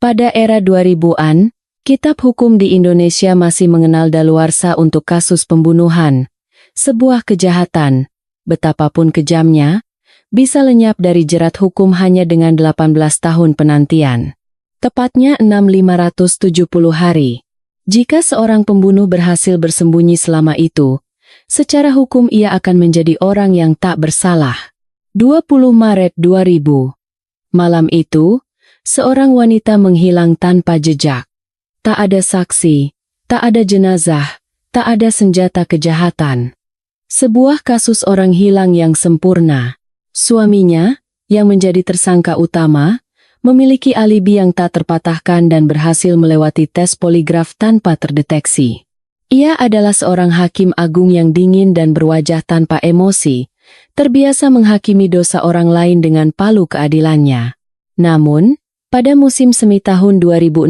Pada era 2000-an, kitab hukum di Indonesia masih mengenal daluarsa untuk kasus pembunuhan. Sebuah kejahatan, betapapun kejamnya, bisa lenyap dari jerat hukum hanya dengan 18 tahun penantian. Tepatnya 6.570 hari. Jika seorang pembunuh berhasil bersembunyi selama itu, secara hukum ia akan menjadi orang yang tak bersalah. 20 Maret 2000. Malam itu, seorang wanita menghilang tanpa jejak. Tak ada saksi, tak ada jenazah, tak ada senjata kejahatan. Sebuah kasus orang hilang yang sempurna. Suaminya, yang menjadi tersangka utama, memiliki alibi yang tak terpatahkan dan berhasil melewati tes poligraf tanpa terdeteksi. Ia adalah seorang hakim agung yang dingin dan berwajah tanpa emosi, terbiasa menghakimi dosa orang lain dengan palu keadilannya. Namun, pada musim semi tahun 2016,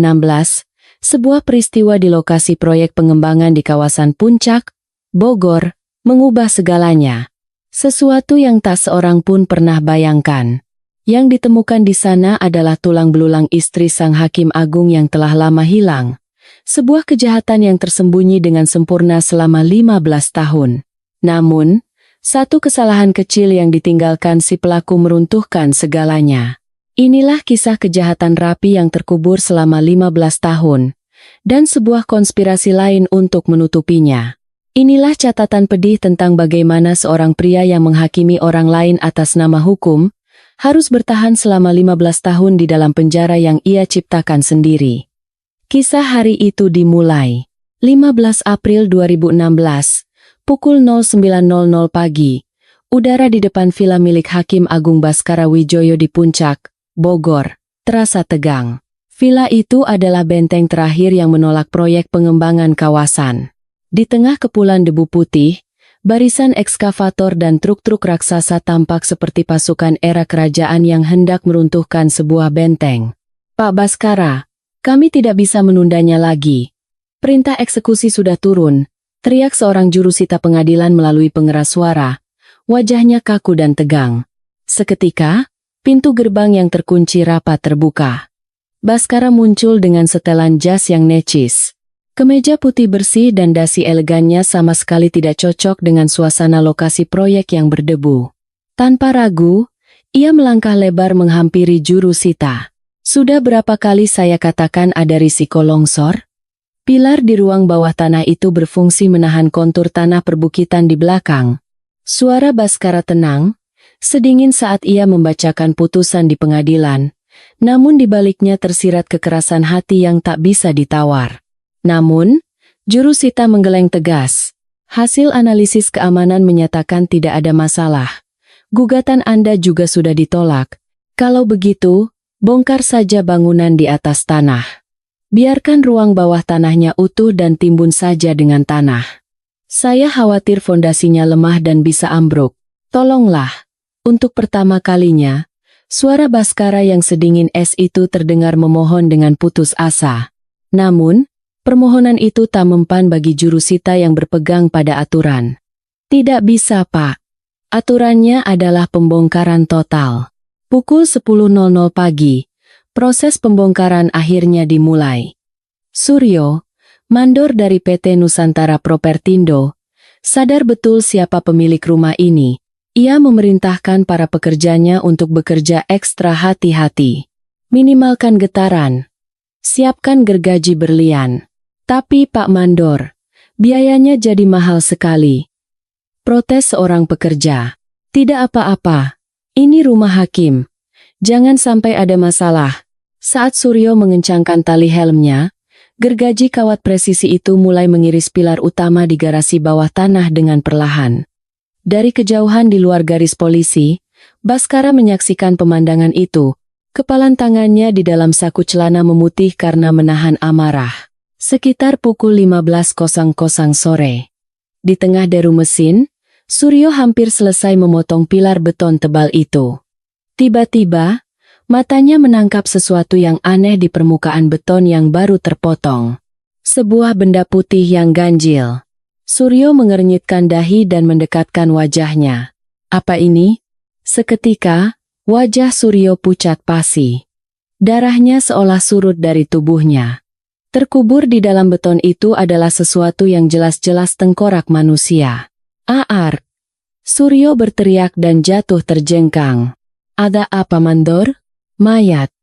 sebuah peristiwa di lokasi proyek pengembangan di kawasan Puncak, Bogor, mengubah segalanya. Sesuatu yang tak seorang pun pernah bayangkan. Yang ditemukan di sana adalah tulang belulang istri sang hakim agung yang telah lama hilang. Sebuah kejahatan yang tersembunyi dengan sempurna selama 15 tahun. Namun, satu kesalahan kecil yang ditinggalkan si pelaku meruntuhkan segalanya. Inilah kisah kejahatan rapi yang terkubur selama 15 tahun, dan sebuah konspirasi lain untuk menutupinya. Inilah catatan pedih tentang bagaimana seorang pria yang menghakimi orang lain atas nama hukum, harus bertahan selama 15 tahun di dalam penjara yang ia ciptakan sendiri. Kisah hari itu dimulai 15 April 2016, pukul 09.00 pagi. Udara di depan vila milik Hakim Agung Baskara Wijoyo di Puncak, Bogor, terasa tegang. Vila itu adalah benteng terakhir yang menolak proyek pengembangan kawasan. Di tengah kepulan debu putih, barisan ekskavator dan truk-truk raksasa tampak seperti pasukan era kerajaan yang hendak meruntuhkan sebuah benteng. Pak Baskara, kami tidak bisa menundanya lagi. Perintah eksekusi sudah turun, teriak seorang jurusita pengadilan melalui pengeras suara. Wajahnya kaku dan tegang. Seketika, pintu gerbang yang terkunci rapat terbuka. Baskara muncul dengan setelan jas yang necis. Kemeja putih bersih dan dasi elegannya sama sekali tidak cocok dengan suasana lokasi proyek yang berdebu. Tanpa ragu, ia melangkah lebar menghampiri jurusita. Sudah berapa kali saya katakan ada risiko longsor? Pilar di ruang bawah tanah itu berfungsi menahan kontur tanah perbukitan di belakang. Suara Baskara tenang, sedingin saat ia membacakan putusan di pengadilan, namun di baliknya tersirat kekerasan hati yang tak bisa ditawar. Namun, jurusita menggeleng tegas. Hasil analisis keamanan menyatakan tidak ada masalah. Gugatan Anda juga sudah ditolak. Kalau begitu, bongkar saja bangunan di atas tanah. Biarkan ruang bawah tanahnya utuh dan timbun saja dengan tanah. Saya khawatir fondasinya lemah dan bisa ambruk. Tolonglah. Untuk pertama kalinya, suara Baskara yang sedingin es itu terdengar memohon dengan putus asa. Namun, permohonan itu tak mempan bagi jurusita yang berpegang pada aturan. Tidak bisa, Pak. Aturannya adalah pembongkaran total. Pukul 10.00 pagi, proses pembongkaran akhirnya dimulai. Suryo, mandor dari PT Nusantara Propertindo, sadar betul siapa pemilik rumah ini. Ia memerintahkan para pekerjanya untuk bekerja ekstra hati-hati. Minimalkan getaran. Siapkan gergaji berlian. Tapi Pak Mandor, biayanya jadi mahal sekali. Protes seorang pekerja. Tidak apa-apa. Ini rumah hakim. Jangan sampai ada masalah. Saat Suryo mengencangkan tali helmnya, gergaji kawat presisi itu mulai mengiris pilar utama di garasi bawah tanah dengan perlahan. Dari kejauhan di luar garis polisi, Baskara menyaksikan pemandangan itu. Kepalan tangannya di dalam saku celana memutih karena menahan amarah. Sekitar pukul 15.00 sore. Di tengah deru mesin, Suryo hampir selesai memotong pilar beton tebal itu. Tiba-tiba, matanya menangkap sesuatu yang aneh di permukaan beton yang baru terpotong. Sebuah benda putih yang ganjil. Suryo mengernyitkan dahi dan mendekatkan wajahnya. Apa ini? Seketika, wajah Suryo pucat pasi. Darahnya seolah surut dari tubuhnya. Terkubur di dalam beton itu adalah sesuatu yang jelas-jelas tengkorak manusia. Aar! Suryo berteriak dan jatuh terjengkang. Ada apa, Mandor? Mayat.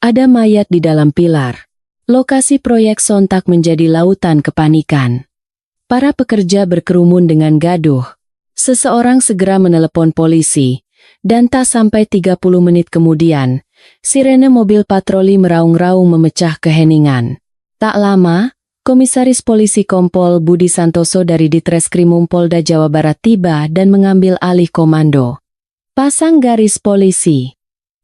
Ada mayat di dalam pilar. Lokasi proyek sontak menjadi lautan kepanikan. Para pekerja berkerumun dengan gaduh. Seseorang segera menelepon polisi, dan tak sampai 30 menit kemudian, sirene mobil patroli meraung-raung memecah keheningan. Tak lama, Komisaris Polisi Kompol Budi Santoso dari Ditreskrimum Polda Jawa Barat tiba dan mengambil alih komando. Pasang garis polisi.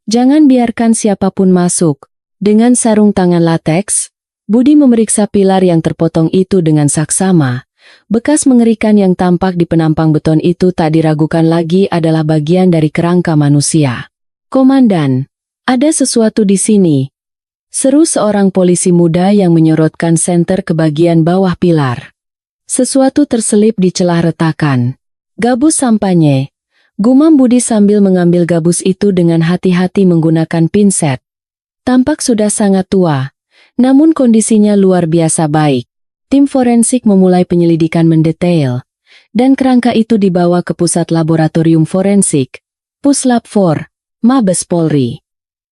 Jangan biarkan siapapun masuk. Dengan sarung tangan lateks, Budi memeriksa pilar yang terpotong itu dengan saksama. Bekas mengerikan yang tampak di penampang beton itu tak diragukan lagi adalah bagian dari kerangka manusia. Komandan, ada sesuatu di sini. Seru seorang polisi muda yang menyorotkan senter ke bagian bawah pilar. Sesuatu terselip di celah retakan. Gabus sampanye. Gumam Budi sambil mengambil gabus itu dengan hati-hati menggunakan pinset. Tampak sudah sangat tua, namun kondisinya luar biasa baik. Tim forensik memulai penyelidikan mendetail, dan kerangka itu dibawa ke Pusat Laboratorium Forensik, Puslap 4, Mabes Polri.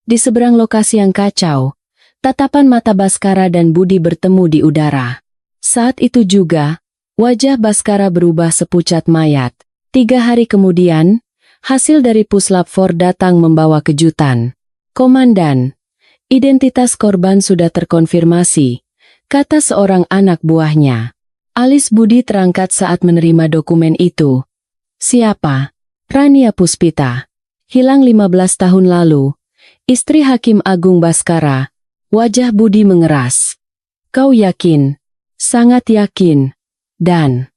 Di seberang lokasi yang kacau, tatapan mata Baskara dan Budi bertemu di udara. Saat itu juga, wajah Baskara berubah sepucat mayat. 3 hari kemudian, hasil dari Puslap 4 datang membawa kejutan. Komandan, identitas korban sudah terkonfirmasi, kata seorang anak buahnya. Alis Budi terangkat saat menerima dokumen itu. Siapa? Rania Puspita. Hilang 15 tahun lalu. Istri Hakim Agung Baskara. Wajah Budi mengeras. Kau yakin? Sangat yakin. Dan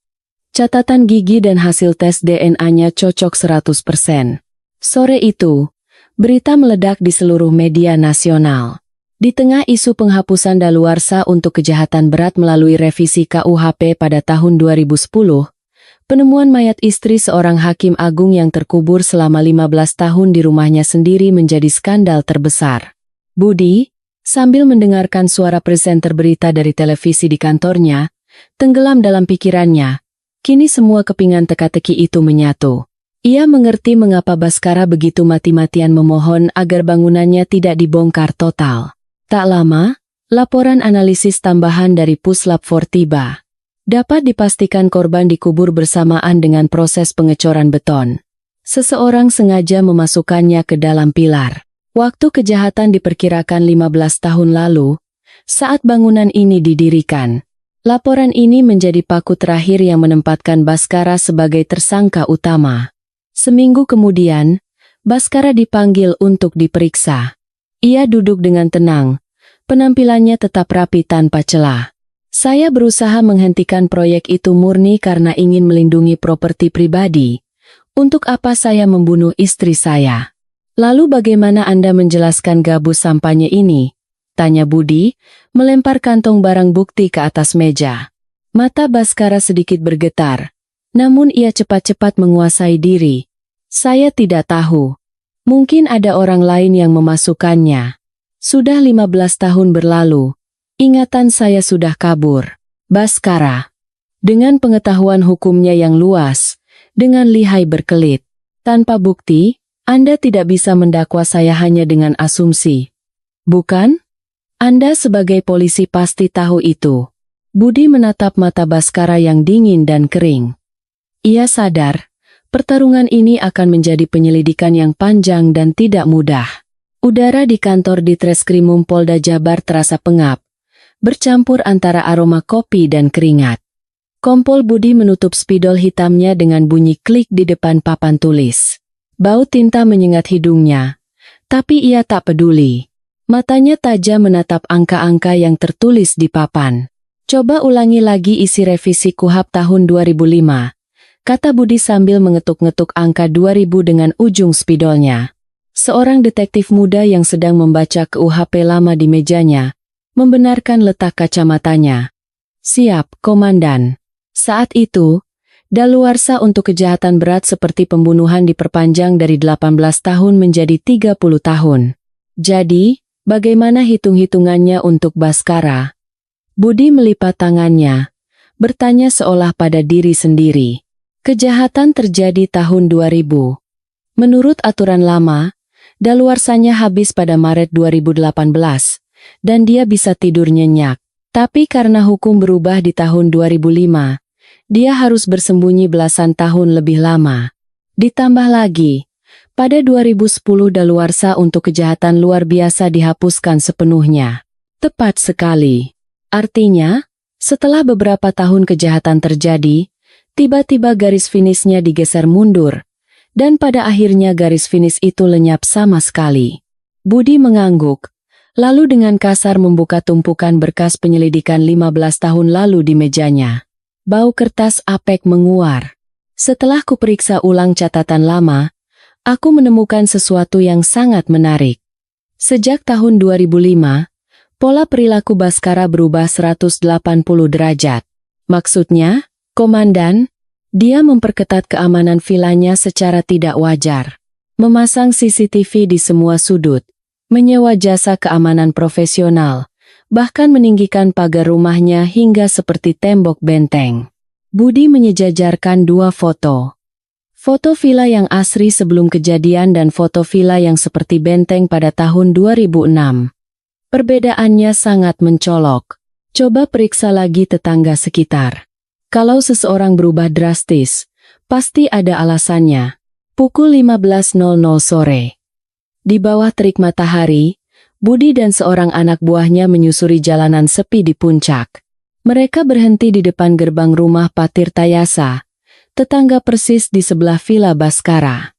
catatan gigi dan hasil tes DNA-nya cocok 100%. Sore itu, berita meledak di seluruh media nasional. Di tengah isu penghapusan daluarsa untuk kejahatan berat melalui revisi KUHP pada tahun 2010, penemuan mayat istri seorang hakim agung yang terkubur selama 15 tahun di rumahnya sendiri menjadi skandal terbesar. Budi, sambil mendengarkan suara presenter berita dari televisi di kantornya, tenggelam dalam pikirannya. Kini semua kepingan teka-teki itu menyatu. Ia mengerti mengapa Baskara begitu mati-matian memohon agar bangunannya tidak dibongkar total. Tak lama, laporan analisis tambahan dari Puslap 4 tiba. Dapat dipastikan korban dikubur bersamaan dengan proses pengecoran beton. Seseorang sengaja memasukkannya ke dalam pilar. Waktu kejahatan diperkirakan 15 tahun lalu, saat bangunan ini didirikan. Laporan ini menjadi paku terakhir yang menempatkan Baskara sebagai tersangka utama. Seminggu kemudian, Baskara dipanggil untuk diperiksa. Ia duduk dengan tenang, penampilannya tetap rapi tanpa celah. Saya berusaha menghentikan proyek itu murni karena ingin melindungi properti pribadi. Untuk apa saya membunuh istri saya? Lalu bagaimana Anda menjelaskan gabus sampanye ini? Tanya Budi, melempar kantong barang bukti ke atas meja. Mata Baskara sedikit bergetar, namun ia cepat-cepat menguasai diri. Saya tidak tahu. Mungkin ada orang lain yang memasukkannya. Sudah 15 tahun berlalu. Ingatan saya sudah kabur. Baskara, dengan pengetahuan hukumnya yang luas, dengan lihai berkelit, tanpa bukti, Anda tidak bisa mendakwa saya hanya dengan asumsi. Bukan? Anda sebagai polisi pasti tahu itu. Budi menatap mata Baskara yang dingin dan kering. Ia sadar, pertarungan ini akan menjadi penyelidikan yang panjang dan tidak mudah. Udara di kantor Ditreskrimum Polda Jabar terasa pengap, bercampur antara aroma kopi dan keringat. Kompol Budi menutup spidol hitamnya dengan bunyi klik di depan papan tulis. Bau tinta menyengat hidungnya, tapi ia tak peduli. Matanya tajam menatap angka-angka yang tertulis di papan. Coba ulangi lagi isi revisi KUHP tahun 2005, kata Budi sambil mengetuk-ngetuk angka 2000 dengan ujung spidolnya. Seorang detektif muda yang sedang membaca KUHP lama di mejanya, membenarkan letak kacamatanya. Siap, Komandan. Saat itu, daluarsa untuk kejahatan berat seperti pembunuhan diperpanjang dari 18 tahun menjadi 30 tahun. Jadi, Bagaimana hitung-hitungannya untuk Baskara? Budi melipat tangannya, bertanya seolah pada diri sendiri. Kejahatan terjadi tahun 2000. Menurut aturan lama, daluarsanya habis pada Maret 2018, dan dia bisa tidur nyenyak. Tapi karena hukum berubah di tahun 2005, dia harus bersembunyi belasan tahun lebih lama. Ditambah lagi, pada 2010 daluarsa untuk kejahatan luar biasa dihapuskan sepenuhnya. Tepat sekali. Artinya, setelah beberapa tahun kejahatan terjadi, tiba-tiba garis finishnya digeser mundur, dan pada akhirnya garis finish itu lenyap sama sekali. Budi mengangguk, lalu dengan kasar membuka tumpukan berkas penyelidikan 15 tahun lalu di mejanya. Bau kertas apek menguar. Setelah kuperiksa ulang catatan lama, aku menemukan sesuatu yang sangat menarik. Sejak tahun 2005, pola perilaku Baskara berubah 180 derajat. Maksudnya, Komandan, dia memperketat keamanan vilanya secara tidak wajar. Memasang CCTV di semua sudut, menyewa jasa keamanan profesional, bahkan meninggikan pagar rumahnya hingga seperti tembok benteng. Budi menyejajarkan dua foto. Foto villa yang asri sebelum kejadian dan foto villa yang seperti benteng pada tahun 2006. Perbedaannya sangat mencolok. Coba periksa lagi tetangga sekitar. Kalau seseorang berubah drastis, pasti ada alasannya. Pukul 15.00 sore. Di bawah terik matahari, Budi dan seorang anak buahnya menyusuri jalanan sepi di puncak. Mereka berhenti di depan gerbang rumah Pak Tirtayasa, tetangga persis di sebelah villa Baskara.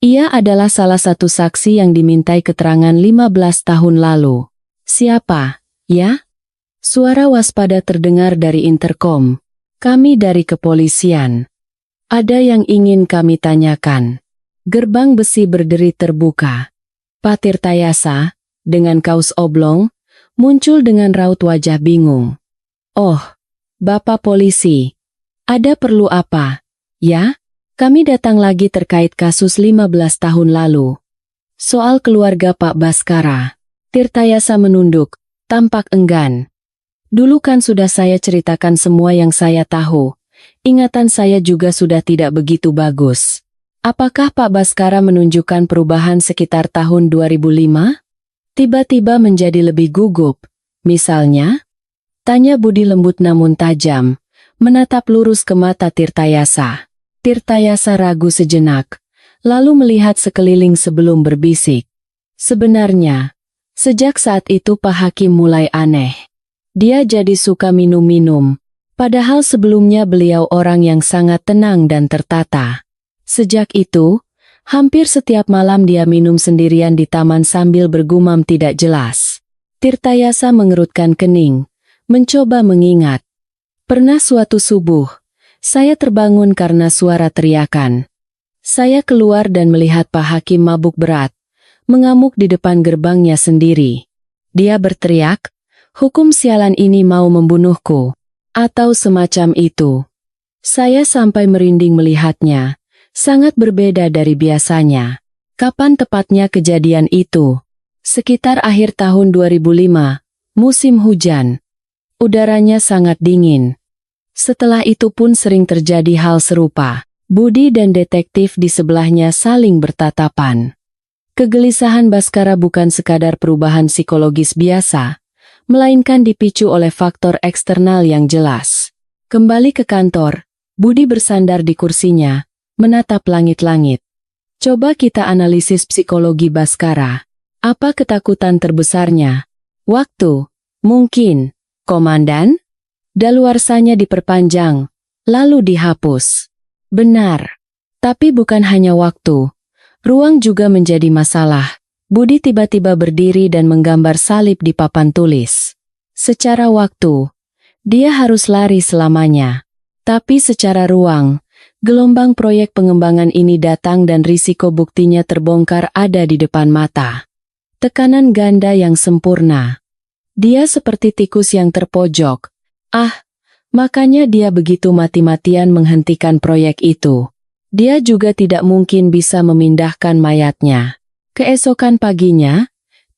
Ia adalah salah satu saksi yang dimintai keterangan 15 tahun lalu. Siapa, ya? Suara waspada terdengar dari interkom. Kami dari kepolisian. Ada yang ingin kami tanyakan. Gerbang besi berderi terbuka. Pak Tirtayasa, dengan kaos oblong, muncul dengan raut wajah bingung. Oh, Bapak Polisi. Ada perlu apa? Ya, kami datang lagi terkait kasus 15 tahun lalu. Soal keluarga Pak Baskara. Tirtayasa menunduk, tampak enggan. Dulu kan sudah saya ceritakan semua yang saya tahu. Ingatan saya juga sudah tidak begitu bagus. Apakah Pak Baskara menunjukkan perubahan sekitar tahun 2005? Tiba-tiba menjadi lebih gugup. Misalnya? Tanya Budi lembut namun tajam, menatap lurus ke mata Tirtayasa. Tirtayasa ragu sejenak, lalu melihat sekeliling sebelum berbisik. Sebenarnya, sejak saat itu Pak Hakim mulai aneh. Dia jadi suka minum-minum, padahal sebelumnya beliau orang yang sangat tenang dan tertata. Sejak itu, hampir setiap malam dia minum sendirian di taman sambil bergumam tidak jelas. Tirtayasa mengerutkan kening, mencoba mengingat. Pernah suatu subuh, saya terbangun karena suara teriakan. Saya keluar dan melihat Pak Hakim mabuk berat, mengamuk di depan gerbangnya sendiri. Dia berteriak, "Hukum sialan ini mau membunuhku," atau semacam itu. Saya sampai merinding melihatnya, sangat berbeda dari biasanya. Kapan tepatnya kejadian itu? Sekitar akhir tahun 2005, musim hujan. Udaranya sangat dingin. Setelah itu pun sering terjadi hal serupa. Budi dan detektif di sebelahnya saling bertatapan. Kegelisahan Baskara bukan sekadar perubahan psikologis biasa, melainkan dipicu oleh faktor eksternal yang jelas. Kembali ke kantor, Budi bersandar di kursinya, menatap langit-langit. Coba kita analisis psikologi Baskara. Apa ketakutan terbesarnya? Waktu? Mungkin. Komandan? Daluarsanya diperpanjang, lalu dihapus. Benar. Tapi bukan hanya waktu. Ruang juga menjadi masalah. Budi tiba-tiba berdiri dan menggambar salib di papan tulis. Secara waktu, dia harus lari selamanya. Tapi secara ruang, gelombang proyek pengembangan ini datang dan risiko buktinya terbongkar ada di depan mata. Tekanan ganda yang sempurna. Dia seperti tikus yang terpojok. Makanya dia begitu mati-matian menghentikan proyek itu. Dia juga tidak mungkin bisa memindahkan mayatnya. Keesokan paginya,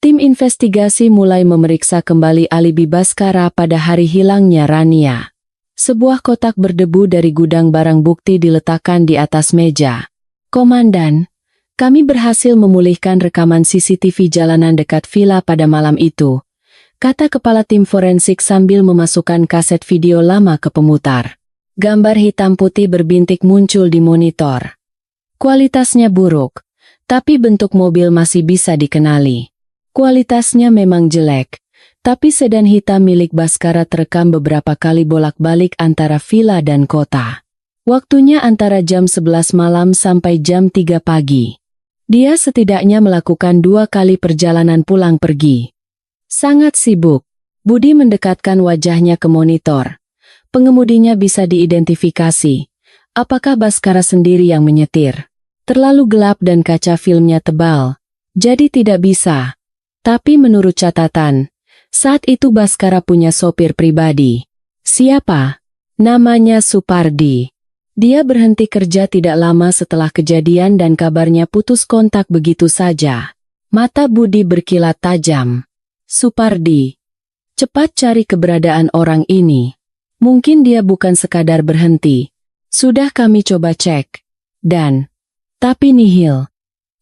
Tim investigasi mulai memeriksa kembali alibi Baskara pada hari hilangnya Rania. Sebuah kotak berdebu dari gudang barang bukti diletakkan di atas meja. "Komandan, kami berhasil memulihkan rekaman CCTV jalanan dekat villa pada malam itu," kata kepala tim forensik sambil memasukkan kaset video lama ke pemutar. Gambar hitam putih berbintik muncul di monitor. Kualitasnya buruk, tapi bentuk mobil masih bisa dikenali. Kualitasnya memang jelek, tapi sedan hitam milik Baskara terekam beberapa kali bolak-balik antara villa dan kota. Waktunya antara jam 11 malam sampai jam 3 pagi. Dia setidaknya melakukan 2 kali perjalanan pulang pergi. Sangat sibuk. Budi mendekatkan wajahnya ke monitor. Pengemudinya bisa diidentifikasi. Apakah Baskara sendiri yang menyetir? Terlalu gelap dan kaca filmnya tebal, jadi tidak bisa. Tapi menurut catatan, saat itu Baskara punya sopir pribadi. Siapa? Namanya Supardi. Dia berhenti kerja tidak lama setelah kejadian dan kabarnya putus kontak begitu saja. Mata Budi berkilat tajam. Supardi. Cepat cari keberadaan orang ini. Mungkin dia bukan sekadar berhenti. Sudah kami coba cek. Tapi nihil.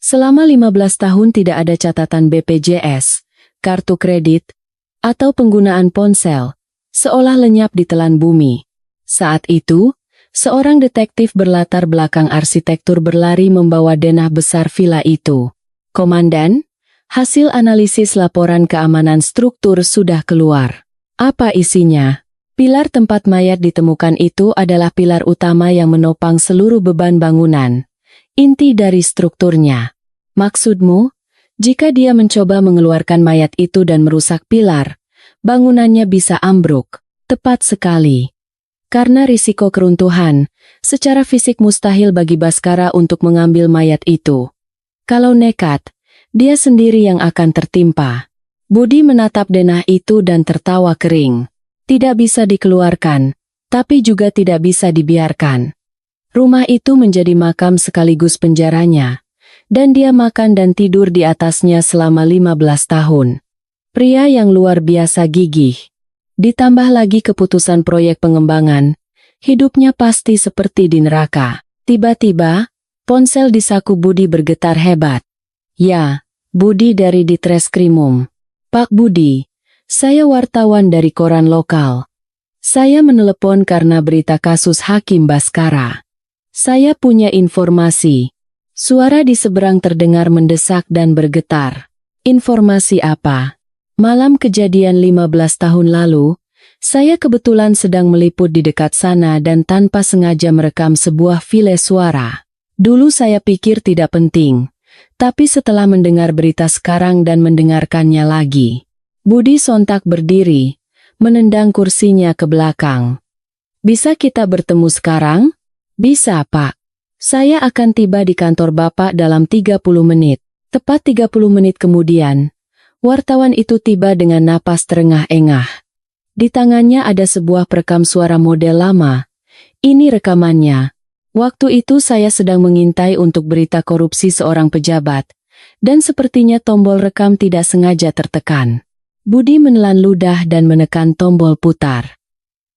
Selama 15 tahun tidak ada catatan BPJS, kartu kredit, atau penggunaan ponsel. Seolah lenyap di telan bumi. Saat itu, seorang detektif berlatar belakang arsitektur berlari membawa denah besar villa itu. "Komandan, hasil analisis laporan keamanan struktur sudah keluar." "Apa isinya?" Pilar tempat mayat ditemukan itu adalah pilar utama yang menopang seluruh beban bangunan. Inti dari strukturnya. "Maksudmu, jika dia mencoba mengeluarkan mayat itu dan merusak pilar, bangunannya bisa ambruk?" "Tepat sekali. Karena risiko keruntuhan, secara fisik mustahil bagi Baskara untuk mengambil mayat itu. Kalau nekat, dia sendiri yang akan tertimpa." Budi menatap denah itu dan tertawa kering. Tidak bisa dikeluarkan, tapi juga tidak bisa dibiarkan. Rumah itu menjadi makam sekaligus penjaranya, dan dia makan dan tidur di atasnya selama 15 tahun. Pria yang luar biasa gigih. Ditambah lagi keputusan proyek pengembangan, hidupnya pasti seperti di neraka. Tiba-tiba, ponsel di saku Budi bergetar hebat. "Ya, Budi dari Ditreskrimum. Pak Budi, saya wartawan dari koran lokal. Saya menelepon karena berita kasus Hakim Baskara. Saya punya informasi." Suara di seberang terdengar mendesak dan bergetar. "Informasi apa?" "Malam kejadian 15 tahun lalu, saya kebetulan sedang meliput di dekat sana dan tanpa sengaja merekam sebuah file suara. Dulu saya pikir tidak penting, tapi setelah mendengar berita sekarang dan mendengarkannya lagi." Budi sontak berdiri, menendang kursinya ke belakang. "Bisa kita bertemu sekarang?" "Bisa, Pak. Saya akan tiba di kantor Bapak dalam 30 menit. Tepat 30 menit kemudian, wartawan itu tiba dengan napas terengah-engah. Di tangannya ada sebuah perekam suara model lama. "Ini rekamannya. Waktu itu saya sedang mengintai untuk berita korupsi seorang pejabat, dan sepertinya tombol rekam tidak sengaja tertekan." Budi menelan ludah dan menekan tombol putar.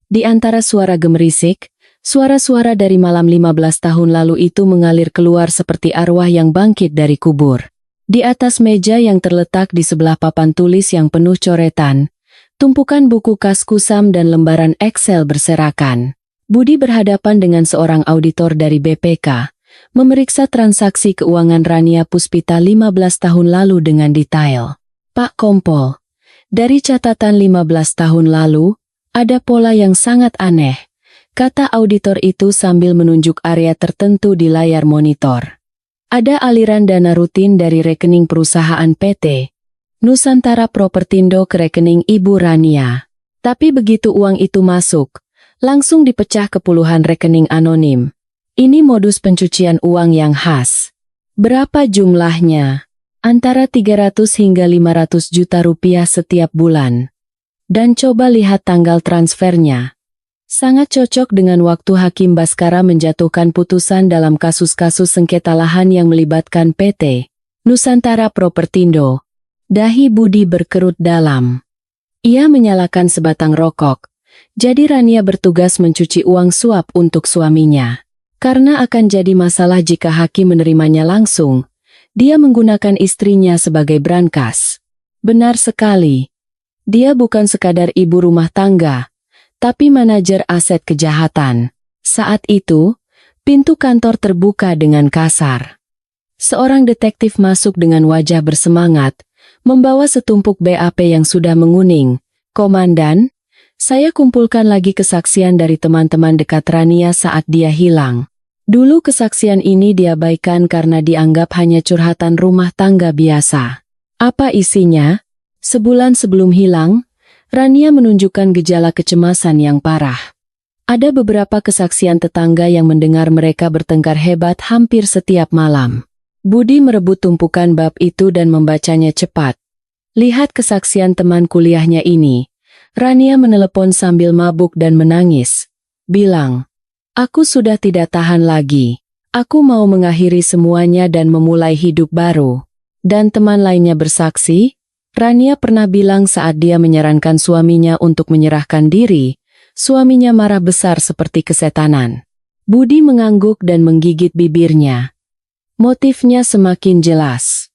Di antara suara gemerisik, suara-suara dari malam 15 tahun lalu itu mengalir keluar seperti arwah yang bangkit dari kubur. Di atas meja yang terletak di sebelah papan tulis yang penuh coretan, tumpukan buku kas kusam dan lembaran Excel berserakan. Budi berhadapan dengan seorang auditor dari BPK, memeriksa transaksi keuangan Rania Puspita 15 tahun lalu dengan detail. "Pak Kompol, dari catatan 15 tahun lalu, ada pola yang sangat aneh," kata auditor itu sambil menunjuk area tertentu di layar monitor. "Ada aliran dana rutin dari rekening perusahaan PT Nusantara Propertindo ke rekening Ibu Rania. Tapi begitu uang itu masuk, langsung dipecah ke puluhan rekening anonim. Ini modus pencucian uang yang khas." "Berapa jumlahnya?" "Antara 300 hingga 500 juta rupiah setiap bulan. Dan coba lihat tanggal transfernya. Sangat cocok dengan waktu Hakim Baskara menjatuhkan putusan dalam kasus-kasus sengketa lahan yang melibatkan PT Nusantara Propertindo. Dahi Budi berkerut dalam. Ia menyalakan sebatang rokok. Jadi Rania bertugas mencuci uang suap untuk suaminya. Karena akan jadi masalah jika hakim menerimanya langsung, dia menggunakan istrinya sebagai brankas. Benar sekali. Dia bukan sekadar ibu rumah tangga, tapi manajer aset kejahatan. Saat itu, pintu kantor terbuka dengan kasar. Seorang detektif masuk dengan wajah bersemangat, membawa setumpuk BAP yang sudah menguning. "Komandan, saya kumpulkan lagi kesaksian dari teman-teman dekat Rania saat dia hilang. Dulu kesaksian ini diabaikan karena dianggap hanya curhatan rumah tangga biasa." "Apa isinya?" "Sebulan sebelum hilang, Rania menunjukkan gejala kecemasan yang parah. Ada beberapa kesaksian tetangga yang mendengar mereka bertengkar hebat hampir setiap malam." Budi merebut tumpukan bab itu dan membacanya cepat. Lihat kesaksian teman kuliahnya ini. Rania menelepon sambil mabuk dan menangis. Bilang, "Aku sudah tidak tahan lagi. Aku mau mengakhiri semuanya dan memulai hidup baru." Dan teman lainnya bersaksi, Rania pernah bilang saat dia menyarankan suaminya untuk menyerahkan diri, suaminya marah besar seperti kesetanan. Budi mengangguk dan menggigit bibirnya. Motifnya semakin jelas.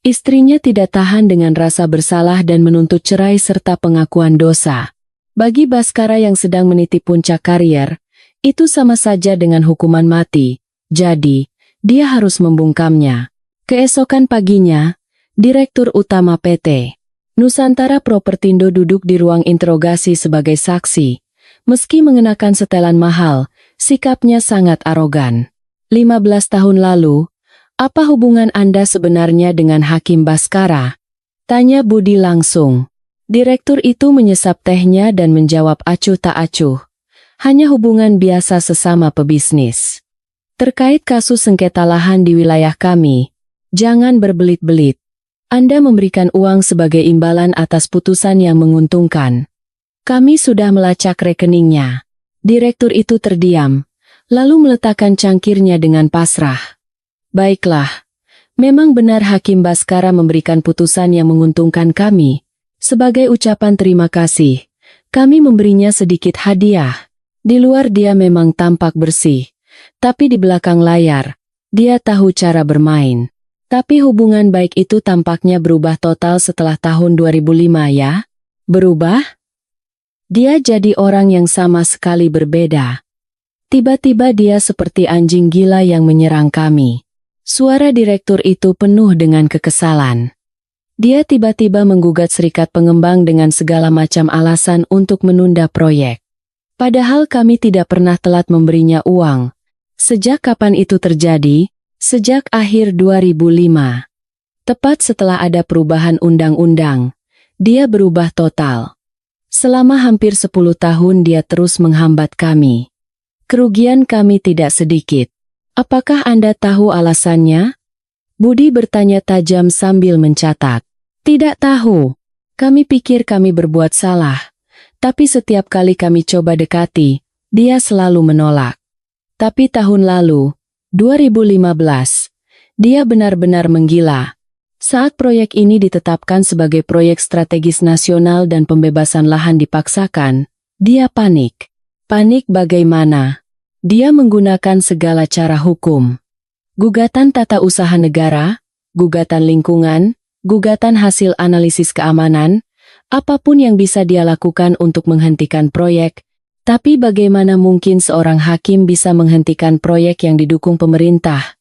Istrinya tidak tahan dengan rasa bersalah dan menuntut cerai serta pengakuan dosa. Bagi Baskara yang sedang meniti puncak karier, itu sama saja dengan hukuman mati. Jadi, dia harus membungkamnya. Keesokan paginya, Direktur Utama PT Nusantara Propertindo duduk di ruang interogasi sebagai saksi. Meski mengenakan setelan mahal, sikapnya sangat arogan. 15 tahun lalu, "Apa hubungan Anda sebenarnya dengan Hakim Baskara?" tanya Budi langsung. Direktur itu menyesap tehnya dan menjawab acuh tak acuh. "Hanya hubungan biasa sesama pebisnis. Terkait kasus sengketa lahan di wilayah kami, jangan berbelit-belit. Anda memberikan uang sebagai imbalan atas putusan yang menguntungkan. Kami sudah melacak rekeningnya." Direktur itu terdiam, lalu meletakkan cangkirnya dengan pasrah. "Baiklah, memang benar Hakim Baskara memberikan putusan yang menguntungkan kami. Sebagai ucapan terima kasih, kami memberinya sedikit hadiah. Di luar dia memang tampak bersih, tapi di belakang layar, dia tahu cara bermain. Tapi hubungan baik itu tampaknya berubah total setelah tahun 2005 ya?" "Berubah?" "Dia jadi orang yang sama sekali berbeda. Tiba-tiba dia seperti anjing gila yang menyerang kami." Suara direktur itu penuh dengan kekesalan. Dia tiba-tiba menggugat serikat pengembang dengan segala macam alasan untuk menunda proyek. Padahal kami tidak pernah telat memberinya uang. Sejak kapan itu terjadi? Sejak akhir 2005. Tepat setelah ada perubahan undang-undang, dia berubah total. Selama hampir 10 tahun dia terus menghambat kami. Kerugian kami tidak sedikit. Apakah Anda tahu alasannya?" Budi bertanya tajam sambil mencatat. "Tidak tahu. Kami pikir kami berbuat salah. Tapi setiap kali kami coba dekati, dia selalu menolak. Tapi tahun lalu, 2015, dia benar-benar menggila. Saat proyek ini ditetapkan sebagai proyek strategis nasional dan pembebasan lahan dipaksakan, dia panik. Panik bagaimana? Dia menggunakan segala cara hukum. Gugatan tata usaha negara, gugatan lingkungan, gugatan hasil analisis keamanan, apapun yang bisa dia lakukan untuk menghentikan proyek. Tapi bagaimana mungkin seorang hakim bisa menghentikan proyek yang didukung pemerintah?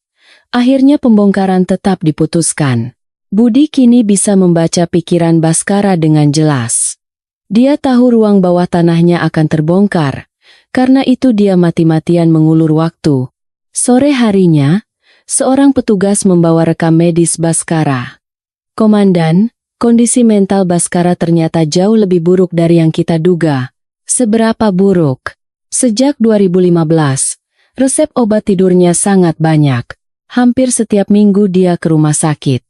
Akhirnya pembongkaran tetap diputuskan. Budi kini bisa membaca pikiran Baskara dengan jelas. Dia tahu ruang bawah tanahnya akan terbongkar. Karena itu dia mati-matian mengulur waktu. Sore harinya, seorang petugas membawa rekam medis Baskara. "Komandan, kondisi mental Baskara ternyata jauh lebih buruk dari yang kita duga." "Seberapa buruk?" "Sejak 2015, resep obat tidurnya sangat banyak. Hampir setiap minggu dia ke rumah sakit.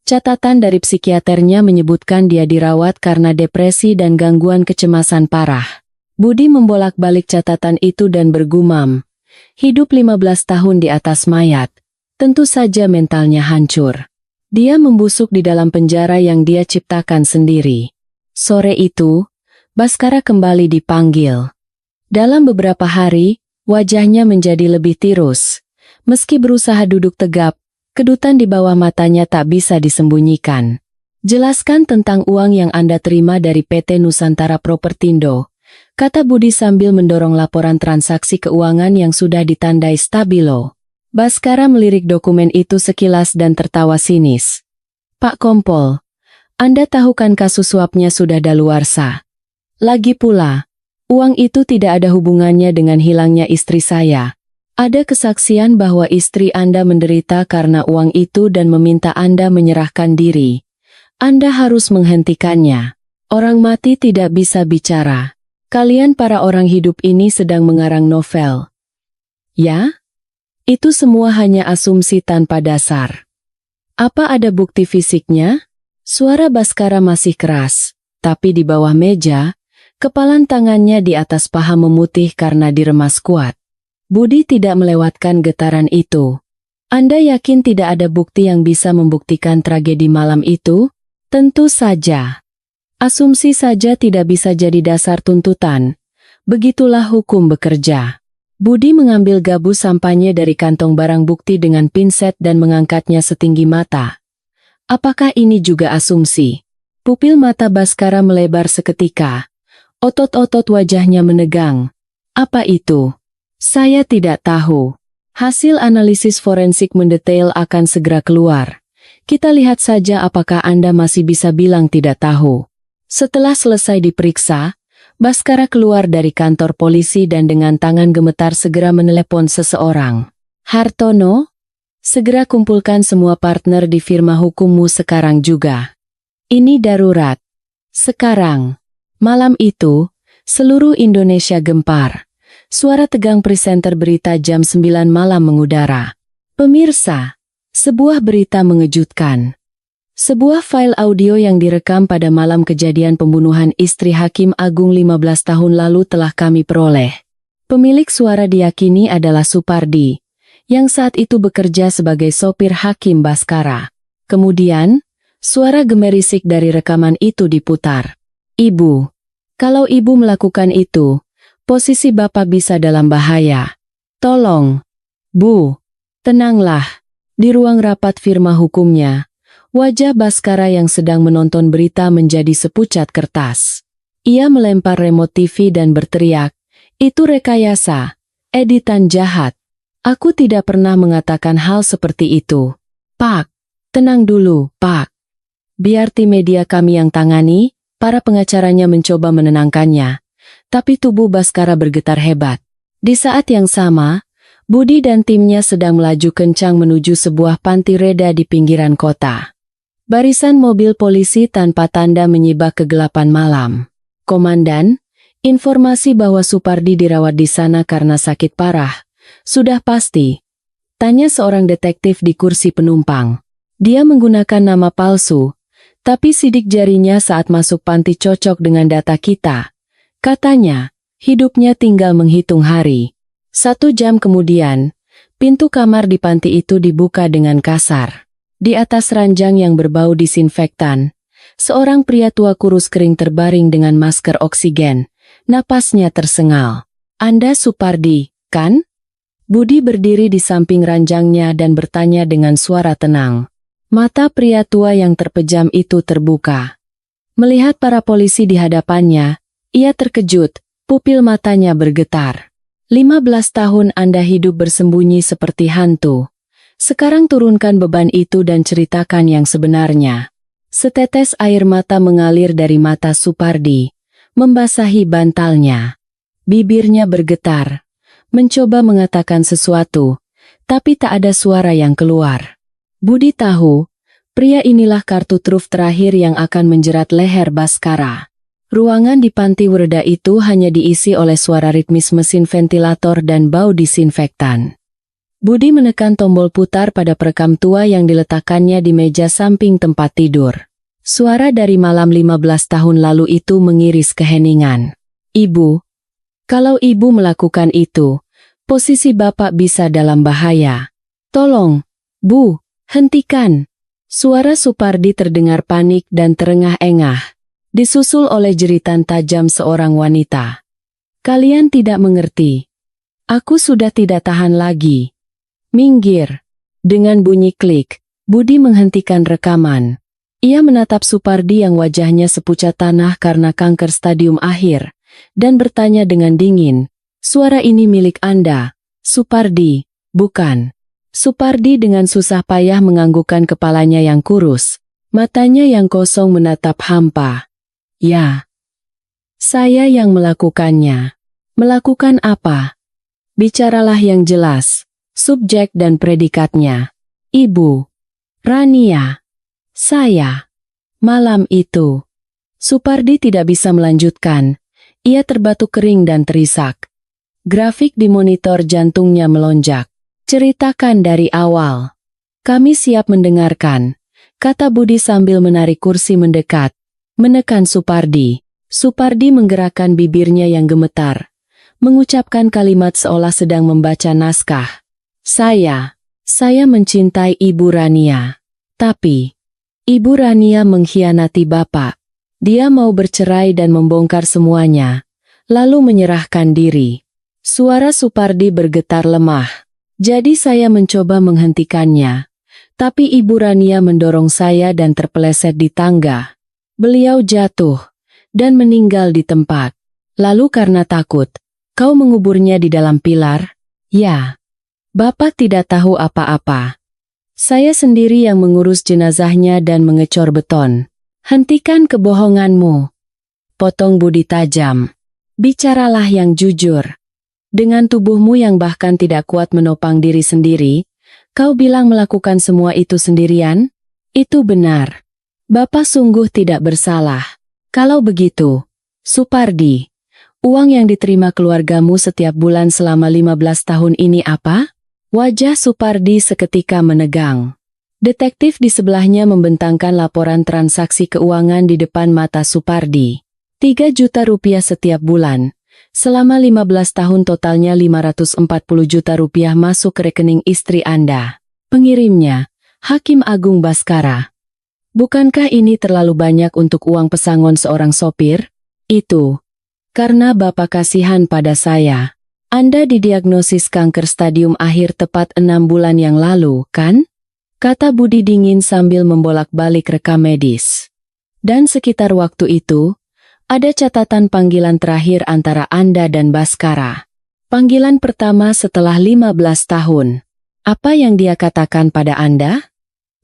Catatan dari psikiaternya menyebutkan dia dirawat karena depresi dan gangguan kecemasan parah." Budi membolak-balik catatan itu dan bergumam. Hidup 15 tahun di atas mayat. Tentu saja mentalnya hancur. Dia membusuk di dalam penjara yang dia ciptakan sendiri. Sore itu, Baskara kembali dipanggil. Dalam beberapa hari, wajahnya menjadi lebih tirus. Meski berusaha duduk tegap, kedutan di bawah matanya tak bisa disembunyikan. Jelaskan tentang uang yang Anda terima dari PT Nusantara Propertindo, kata Budi sambil mendorong laporan transaksi keuangan yang sudah ditandai stabilo. Baskara melirik dokumen itu sekilas dan tertawa sinis. Pak Kompol, Anda tahu kan kasus suapnya sudah daluarsa. Lagi pula, uang itu tidak ada hubungannya dengan hilangnya istri saya. Ada kesaksian bahwa istri Anda menderita karena uang itu dan meminta Anda menyerahkan diri. Anda harus menghentikannya. Orang mati tidak bisa bicara. Kalian para orang hidup ini sedang mengarang novel. Ya? Itu semua hanya asumsi tanpa dasar. Apa ada bukti fisiknya? Suara Baskara masih keras, tapi di bawah meja, kepalan tangannya di atas paha memutih karena diremas kuat. Budi tidak melewatkan getaran itu. Anda yakin tidak ada bukti yang bisa membuktikan tragedi malam itu? Tentu saja. Asumsi saja tidak bisa jadi dasar tuntutan. Begitulah hukum bekerja. Budi mengambil gabus sampahnya dari kantong barang bukti dengan pinset dan mengangkatnya setinggi mata. Apakah ini juga asumsi? Pupil mata Baskara melebar seketika. Otot-otot wajahnya menegang. Apa itu? Saya tidak tahu. Hasil analisis forensik mendetail akan segera keluar. Kita lihat saja apakah Anda masih bisa bilang tidak tahu. Setelah selesai diperiksa, Baskara keluar dari kantor polisi dan dengan tangan gemetar segera menelepon seseorang. Hartono, segera kumpulkan semua partner di firma hukummu sekarang juga. Ini darurat. Sekarang. Malam itu, seluruh Indonesia gempar. Suara tegang presenter berita jam 9 malam mengudara. Pemirsa, sebuah berita mengejutkan. Sebuah file audio yang direkam pada malam kejadian pembunuhan istri Hakim Agung 15 tahun lalu telah kami peroleh. Pemilik suara diyakini adalah Supardi, yang saat itu bekerja sebagai sopir Hakim Baskara. Kemudian, suara gemerisik dari rekaman itu diputar. Ibu, kalau ibu melakukan itu, posisi bapak bisa dalam bahaya. Tolong, Bu, tenanglah. Di ruang rapat firma hukumnya, wajah Baskara yang sedang menonton berita menjadi sepucat kertas. Ia melempar remote TV dan berteriak, "Itu rekayasa, editan jahat. Aku tidak pernah mengatakan hal seperti itu." "Pak, tenang dulu, Pak. Biar tim media kami yang tangani." Para pengacaranya mencoba menenangkannya, tapi tubuh Baskara bergetar hebat. Di saat yang sama, Budi dan timnya sedang melaju kencang menuju sebuah panti reda di pinggiran kota. Barisan mobil polisi tanpa tanda menyibak kegelapan malam. "Komandan, informasi bahwa Supardi dirawat di sana karena sakit parah, sudah pasti?" tanya seorang detektif di kursi penumpang. Dia menggunakan nama palsu, tapi sidik jarinya saat masuk panti cocok dengan data kita. Katanya, hidupnya tinggal menghitung hari. 1 jam kemudian, pintu kamar di panti itu dibuka dengan kasar. Di atas ranjang yang berbau disinfektan, seorang pria tua kurus kering terbaring dengan masker oksigen. Napasnya tersengal. "Anda Supardi, kan?" Budi berdiri di samping ranjangnya dan bertanya dengan suara tenang. Mata pria tua yang terpejam itu terbuka. Melihat para polisi di hadapannya, ia terkejut, pupil matanya bergetar. 15 tahun Anda hidup bersembunyi seperti hantu. Sekarang turunkan beban itu dan ceritakan yang sebenarnya. Setetes air mata mengalir dari mata Supardi, membasahi bantalnya. Bibirnya bergetar, mencoba mengatakan sesuatu, tapi tak ada suara yang keluar. Budi tahu, pria inilah kartu truf terakhir yang akan menjerat leher Baskara. Ruangan di panti werda itu hanya diisi oleh suara ritmis mesin ventilator dan bau disinfektan. Budi menekan tombol putar pada perekam tua yang diletakkannya di meja samping tempat tidur. Suara dari malam 15 tahun lalu itu mengiris keheningan. "Ibu, kalau ibu melakukan itu, posisi bapak bisa dalam bahaya. Tolong, Bu, hentikan." Suara Supardi terdengar panik dan terengah-engah, disusul oleh jeritan tajam seorang wanita. Kalian tidak mengerti. Aku sudah tidak tahan lagi. Minggir. Dengan bunyi klik, Budi menghentikan rekaman. Ia menatap Supardi yang wajahnya sepucat tanah karena kanker stadium akhir, dan bertanya dengan dingin, "Suara ini milik Anda, Supardi, bukan?" Supardi dengan susah payah menganggukkan kepalanya yang kurus, matanya yang kosong menatap hampa. "Ya, saya yang melakukannya." "Melakukan apa? Bicaralah yang jelas, subjek dan predikatnya." "Ibu Rania, saya." Malam itu, Supardi tidak bisa melanjutkan. Ia terbatuk kering dan terisak. Grafik di monitor jantungnya melonjak. "Ceritakan dari awal." "Kami siap mendengarkan," kata Budi sambil menarik kursi mendekat, menekan Supardi. Supardi menggerakkan bibirnya yang gemetar, mengucapkan kalimat seolah sedang membaca naskah. Saya mencintai Ibu Rania. Tapi, Ibu Rania mengkhianati Bapak. Dia mau bercerai dan membongkar semuanya, lalu menyerahkan diri." Suara Supardi bergetar lemah. "Jadi saya mencoba menghentikannya. Tapi Ibu Rania mendorong saya dan terpeleset di tangga. Beliau jatuh dan meninggal di tempat. Lalu karena takut, kau menguburnya di dalam pilar?" "Ya." "Bapak tidak tahu apa-apa. Saya sendiri yang mengurus jenazahnya dan mengecor beton." "Hentikan kebohonganmu," potong Budi tajam. "Bicaralah yang jujur. Dengan tubuhmu yang bahkan tidak kuat menopang diri sendiri, kau bilang melakukan semua itu sendirian?" "Itu benar. Bapak sungguh tidak bersalah." "Kalau begitu, Supardi, uang yang diterima keluargamu setiap bulan selama 15 tahun ini apa?" Wajah Supardi seketika menegang. Detektif di sebelahnya membentangkan laporan transaksi keuangan di depan mata Supardi. 3 juta rupiah setiap bulan. Selama 15 tahun totalnya 540 juta rupiah masuk ke rekening istri Anda. Pengirimnya, Hakim Agung Baskara. Bukankah ini terlalu banyak untuk uang pesangon seorang sopir? Itu karena Bapak kasihan pada saya. Anda didiagnosis kanker stadium akhir tepat 6 bulan yang lalu, kan? Kata Budi dingin sambil membolak-balik rekam medis. Dan sekitar waktu itu, ada catatan panggilan terakhir antara Anda dan Baskara. Panggilan pertama setelah 15 tahun. Apa yang dia katakan pada Anda?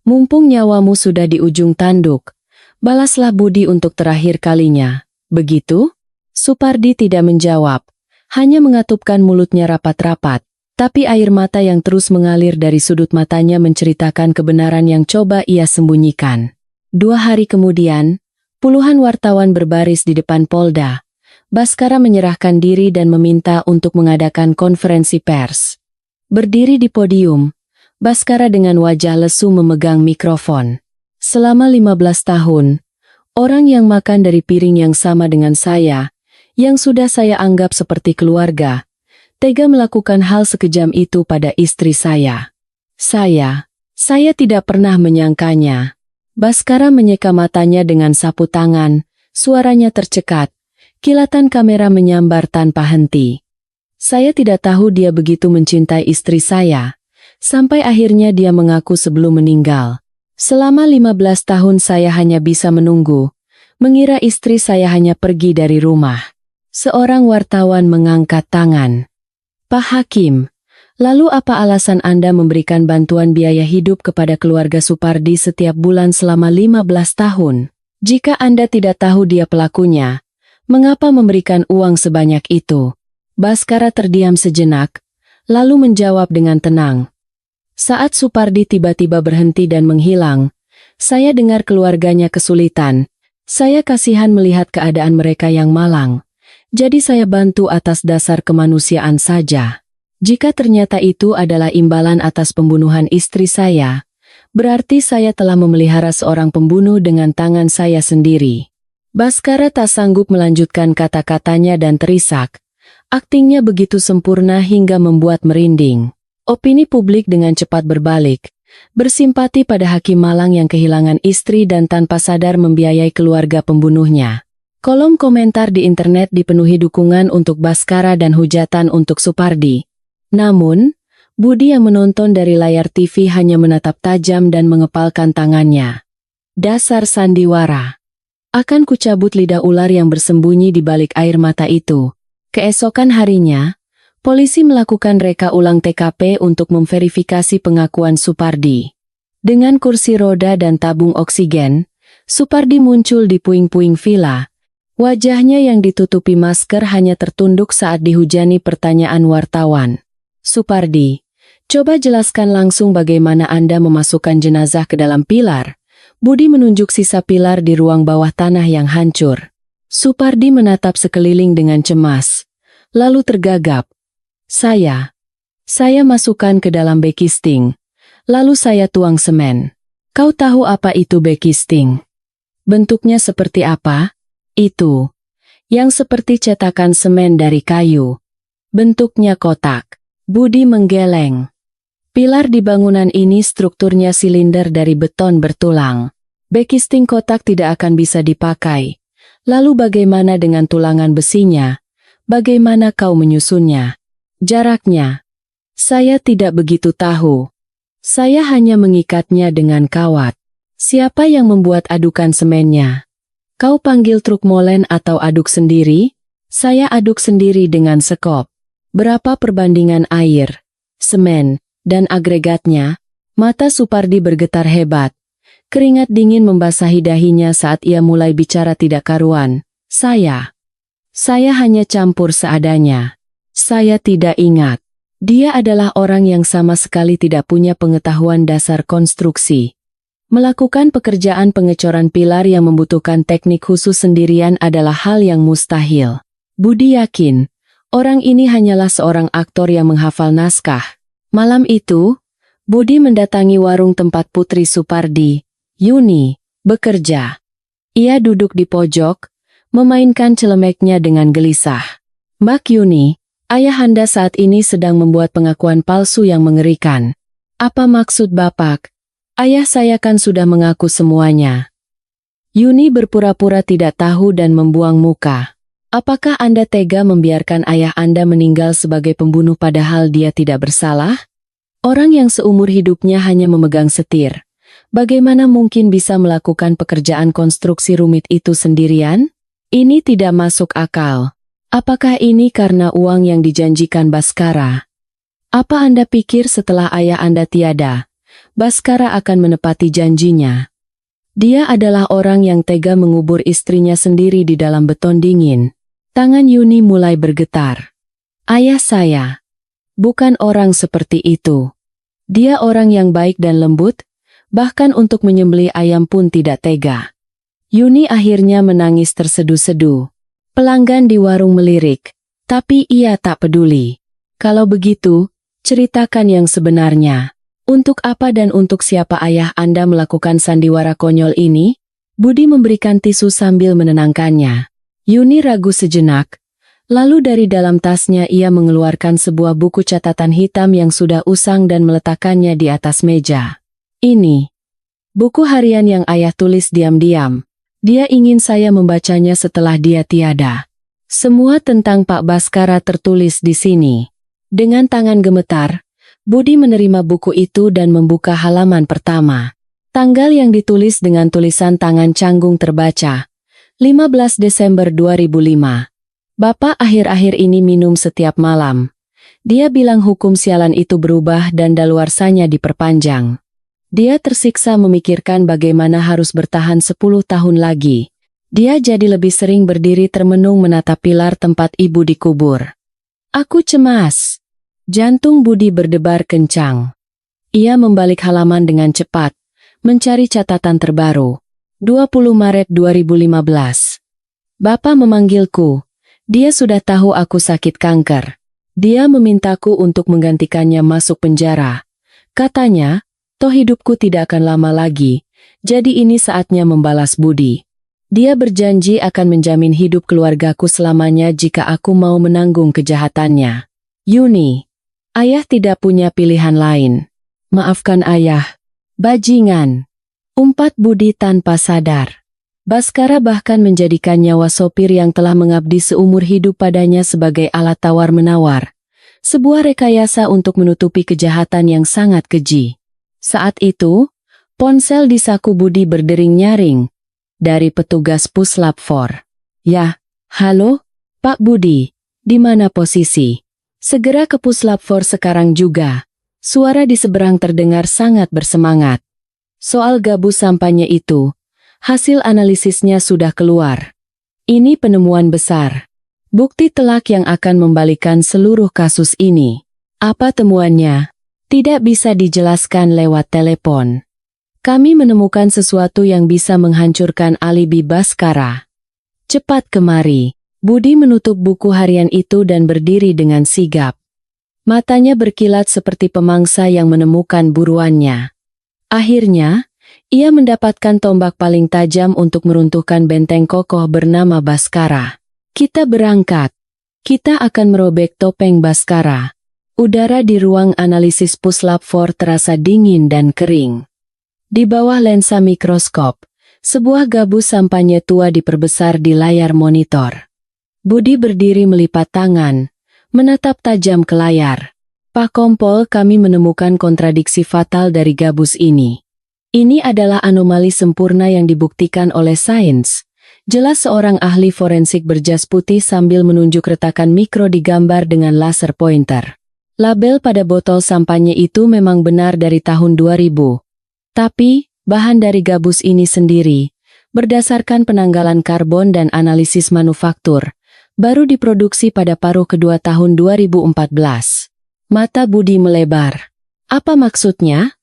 "Mumpung nyawamu sudah di ujung tanduk, balaslah budi untuk terakhir kalinya." "Begitu?" Supardi tidak menjawab, hanya mengatupkan mulutnya rapat-rapat, tapi air mata yang terus mengalir dari sudut matanya menceritakan kebenaran yang coba ia sembunyikan. 2 hari kemudian, puluhan wartawan berbaris di depan Polda. Baskara menyerahkan diri dan meminta untuk mengadakan konferensi pers. Berdiri di podium, Baskara dengan wajah lesu memegang mikrofon. "Selama 15 tahun, orang yang makan dari piring yang sama dengan saya, yang sudah saya anggap seperti keluarga, tega melakukan hal sekejam itu pada istri saya. Saya tidak pernah menyangkanya." Baskara menyeka matanya dengan sapu tangan, suaranya tercekat, kilatan kamera menyambar tanpa henti. "Saya tidak tahu dia begitu mencintai istri saya, sampai akhirnya dia mengaku sebelum meninggal. Selama 15 tahun saya hanya bisa menunggu, mengira istri saya hanya pergi dari rumah." Seorang wartawan mengangkat tangan. "Pak Hakim, lalu apa alasan Anda memberikan bantuan biaya hidup kepada keluarga Supardi setiap bulan selama 15 tahun? Jika Anda tidak tahu dia pelakunya, mengapa memberikan uang sebanyak itu?" Baskara terdiam sejenak, lalu menjawab dengan tenang. "Saat Supardi tiba-tiba berhenti dan menghilang, saya dengar keluarganya kesulitan. Saya kasihan melihat keadaan mereka yang malang. Jadi saya bantu atas dasar kemanusiaan saja. Jika ternyata itu adalah imbalan atas pembunuhan istri saya, berarti saya telah memelihara seorang pembunuh dengan tangan saya sendiri." Baskara tak sanggup melanjutkan kata-katanya dan terisak. Aktingnya begitu sempurna hingga membuat merinding. Opini publik dengan cepat berbalik. bersimpati pada hakim malang yang kehilangan istri dan tanpa sadar membiayai keluarga pembunuhnya. Kolom komentar di internet dipenuhi dukungan untuk Baskara dan hujatan untuk Supardi. Namun, Budi yang menonton dari layar TV hanya menatap tajam dan mengepalkan tangannya. Dasar sandiwara. Akan kucabut lidah ular yang bersembunyi di balik air mata itu. Keesokan harinya, polisi melakukan reka ulang TKP untuk memverifikasi pengakuan Supardi. Dengan kursi roda dan tabung oksigen, Supardi muncul di puing-puing villa. Wajahnya yang ditutupi masker hanya tertunduk saat dihujani pertanyaan wartawan. Supardi, coba jelaskan langsung bagaimana Anda memasukkan jenazah ke dalam pilar. Budi menunjuk sisa pilar di ruang bawah tanah yang hancur. Supardi menatap sekeliling dengan cemas. Lalu tergagap. Saya masukkan ke dalam bekisting. Lalu saya tuang semen. Kau tahu apa itu bekisting? Bentuknya seperti apa? Itu. Yang seperti cetakan semen dari kayu. Bentuknya kotak. Budi menggeleng. Pilar di bangunan ini strukturnya silinder dari beton bertulang. Bekisting kotak tidak akan bisa dipakai. Lalu bagaimana dengan tulangan besinya? Bagaimana kau menyusunnya? Jaraknya? Saya tidak begitu tahu. Saya hanya mengikatnya dengan kawat. Siapa yang membuat adukan semennya? Kau panggil truk molen atau aduk sendiri? Saya aduk sendiri dengan sekop. Berapa perbandingan air, semen, dan agregatnya? Mata Supardi bergetar hebat. Keringat dingin membasahi dahinya saat ia mulai bicara tidak karuan. Saya hanya campur seadanya. Saya tidak ingat. Dia adalah orang yang sama sekali tidak punya pengetahuan dasar konstruksi. Melakukan pekerjaan pengecoran pilar yang membutuhkan teknik khusus sendirian adalah hal yang mustahil. Budi yakin, orang ini hanyalah seorang aktor yang menghafal naskah. Malam itu, Budi mendatangi warung tempat putri Supardi, Yuni, bekerja. Ia duduk di pojok, memainkan celemeknya dengan gelisah. Mbak Yuni, ayahanda saat ini sedang membuat pengakuan palsu yang mengerikan. Apa maksud Bapak? Ayah saya kan sudah mengaku semuanya. Yuni berpura-pura tidak tahu dan membuang muka. Apakah Anda tega membiarkan ayah Anda meninggal sebagai pembunuh padahal dia tidak bersalah? Orang yang seumur hidupnya hanya memegang setir. Bagaimana mungkin bisa melakukan pekerjaan konstruksi rumit itu sendirian? Ini tidak masuk akal. Apakah ini karena uang yang dijanjikan Baskara? Apa Anda pikir setelah ayah Anda tiada, Baskara akan menepati janjinya? Dia adalah orang yang tega mengubur istrinya sendiri di dalam beton dingin. Tangan Yuni mulai bergetar. Ayah saya bukan orang seperti itu. Dia orang yang baik dan lembut, bahkan untuk menyembelih ayam pun tidak tega. Yuni akhirnya menangis terseduh-seduh. Pelanggan di warung melirik, tapi ia tak peduli. Kalau begitu, ceritakan yang sebenarnya. Untuk apa dan untuk siapa ayah Anda melakukan sandiwara konyol ini? Budi memberikan tisu sambil menenangkannya. Yuni ragu sejenak, lalu dari dalam tasnya ia mengeluarkan sebuah buku catatan hitam yang sudah usang dan meletakkannya di atas meja. Ini buku harian yang ayah tulis diam-diam. Dia ingin saya membacanya setelah dia tiada. Semua tentang Pak Baskara tertulis di sini. Dengan tangan gemetar, Budi menerima buku itu dan membuka halaman pertama. Tanggal yang ditulis dengan tulisan tangan canggung terbaca. 15 Desember 2005. Bapak akhir-akhir ini minum setiap malam. Dia bilang hukum sialan itu berubah dan daluarsanya diperpanjang. Dia tersiksa memikirkan bagaimana harus bertahan 10 tahun lagi. Dia jadi lebih sering berdiri termenung menatap pilar tempat ibu dikubur. Aku cemas. Jantung Budi berdebar kencang. Ia membalik halaman dengan cepat, mencari catatan terbaru. 20 Maret 2015. Bapak memanggilku. Dia sudah tahu aku sakit kanker. Dia memintaku untuk menggantikannya masuk penjara. Katanya, toh hidupku tidak akan lama lagi, jadi ini saatnya membalas budi. Dia berjanji akan menjamin hidup keluargaku selamanya jika aku mau menanggung kejahatannya. Yuni, ayah tidak punya pilihan lain. Maafkan ayah, Bajingan. Umpat Budi tanpa sadar. Baskara bahkan menjadikan nyawa sopir yang telah mengabdi seumur hidup padanya sebagai alat tawar-menawar. Sebuah rekayasa untuk menutupi kejahatan yang sangat keji. Saat itu, ponsel di saku Budi berdering nyaring dari petugas Puslap 4. "Ya, halo, Pak Budi, di mana posisi? Segera ke Puslap 4 sekarang juga." Suara di seberang terdengar sangat bersemangat. Soal gabus sampahnya itu, hasil analisisnya sudah keluar. Ini penemuan besar. Bukti telak yang akan membalikan seluruh kasus ini. Apa temuannya? Tidak bisa dijelaskan lewat telepon. Kami menemukan sesuatu yang bisa menghancurkan alibi Baskara. Cepat kemari. Budi menutup buku harian itu dan berdiri dengan sigap. Matanya berkilat seperti pemangsa yang menemukan buruannya. Akhirnya, ia mendapatkan tombak paling tajam untuk meruntuhkan benteng kokoh bernama Baskara. "Kita berangkat. Kita akan merobek topeng Baskara." Udara di ruang analisis Puslap 4 terasa dingin dan kering. Di bawah lensa mikroskop, sebuah gabus sampahnya tua diperbesar di layar monitor. Budi berdiri melipat tangan, menatap tajam ke layar. "Pak Kompol, kami menemukan kontradiksi fatal dari gabus ini. Ini adalah anomali sempurna yang dibuktikan oleh sains." Jelas seorang ahli forensik berjas putih sambil menunjuk retakan mikro di gambar dengan laser pointer. Label pada botol sampahnya itu memang benar dari tahun 2000. Tapi, bahan dari gabus ini sendiri, berdasarkan penanggalan karbon dan analisis manufaktur, baru diproduksi pada paruh kedua tahun 2014. Mata Budi melebar. Apa maksudnya?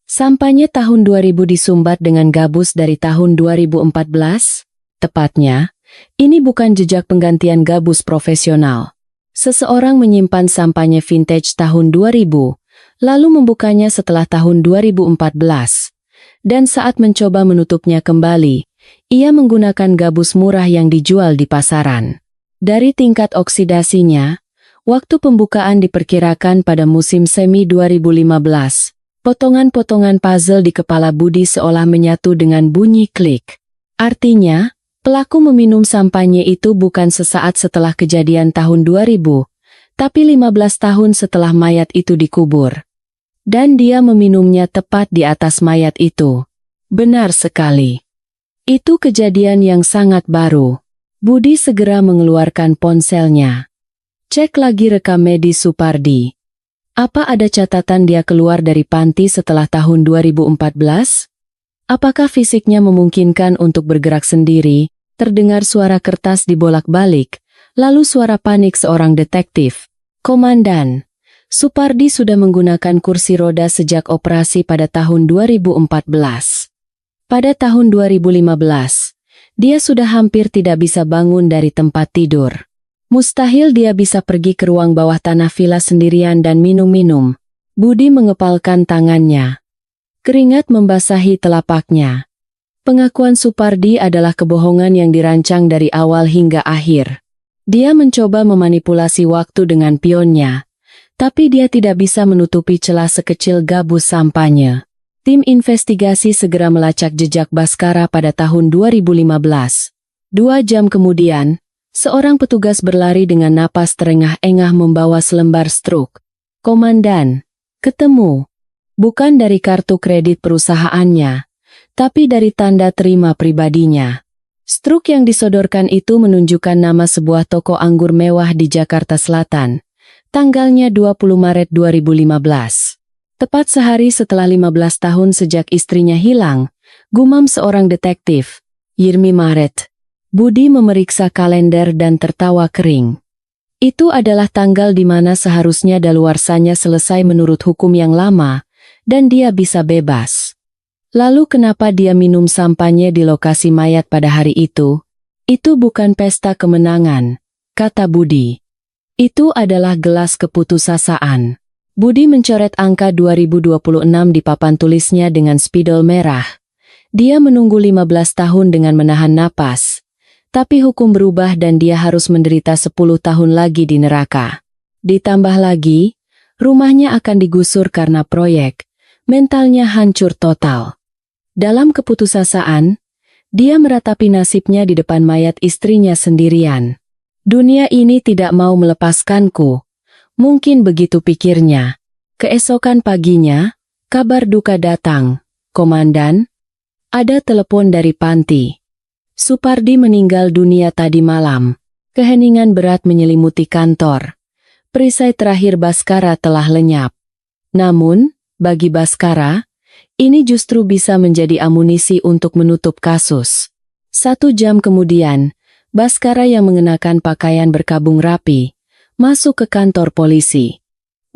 Sampahnya tahun 2000 disumbat dengan gabus dari tahun 2014? Tepatnya, ini bukan jejak penggantian gabus profesional. Seseorang menyimpan sampahnya vintage tahun 2000, lalu membukanya setelah tahun 2014. Dan saat mencoba menutupnya kembali, ia menggunakan gabus murah yang dijual di pasaran. Dari tingkat oksidasinya, waktu pembukaan diperkirakan pada musim semi 2015. Potongan-potongan puzzle di kepala Budi seolah menyatu dengan bunyi klik. Artinya, pelaku meminum sampahnya itu bukan sesaat setelah kejadian tahun 2000, tapi 15 tahun setelah mayat itu dikubur. Dan dia meminumnya tepat di atas mayat itu. Benar sekali. Itu kejadian yang sangat baru. Budi segera mengeluarkan ponselnya. Cek lagi rekam medis Supardi. Apa ada catatan dia keluar dari panti setelah tahun 2014? Apakah fisiknya memungkinkan untuk bergerak sendiri? Terdengar suara kertas dibolak-balik, lalu suara panik seorang detektif. "Komandan, Supardi sudah menggunakan kursi roda sejak operasi pada tahun 2014. Pada tahun 2015, dia sudah hampir tidak bisa bangun dari tempat tidur. Mustahil dia bisa pergi ke ruang bawah tanah villa sendirian dan minum-minum." Budi mengepalkan tangannya. Keringat membasahi telapaknya. Pengakuan Supardi adalah kebohongan yang dirancang dari awal hingga akhir. Dia mencoba memanipulasi waktu dengan pionnya, tapi dia tidak bisa menutupi celah sekecil gabus sampahnya. Tim investigasi segera melacak jejak Baskara pada tahun 2015. 2 jam kemudian, seorang petugas berlari dengan napas terengah-engah membawa selembar struk. "Komandan, ketemu. Bukan dari kartu kredit perusahaannya, tapi dari tanda terima pribadinya." Struk yang disodorkan itu menunjukkan nama sebuah toko anggur mewah di Jakarta Selatan. Tanggalnya 20 Maret 2015. Tepat sehari setelah 15 tahun sejak istrinya hilang, gumam seorang detektif, Yirmi Maret. Budi memeriksa kalender dan tertawa kering. Itu adalah tanggal di mana seharusnya daluarsanya selesai menurut hukum yang lama, dan dia bisa bebas. Lalu kenapa dia minum sampahnya di lokasi mayat pada hari itu? "Itu bukan pesta kemenangan," kata Budi. "Itu adalah gelas keputusasaan." Budi mencoret angka 2026 di papan tulisnya dengan spidol merah. Dia menunggu 15 tahun dengan menahan napas. Tapi hukum berubah dan dia harus menderita 10 tahun lagi di neraka. Ditambah lagi, rumahnya akan digusur karena proyek. mentalnya hancur total. Dalam keputusasaan, dia meratapi nasibnya di depan mayat istrinya sendirian. Dunia ini tidak mau melepaskanku. Mungkin begitu pikirnya. Keesokan paginya, kabar duka datang. Komandan, ada telepon dari panti. Supardi meninggal dunia tadi malam. Keheningan berat menyelimuti kantor. Perisai terakhir Baskara telah lenyap. Namun, bagi Baskara, ini justru bisa menjadi amunisi untuk menutup kasus. 1 jam kemudian, Baskara yang mengenakan pakaian berkabung rapi, masuk ke kantor polisi.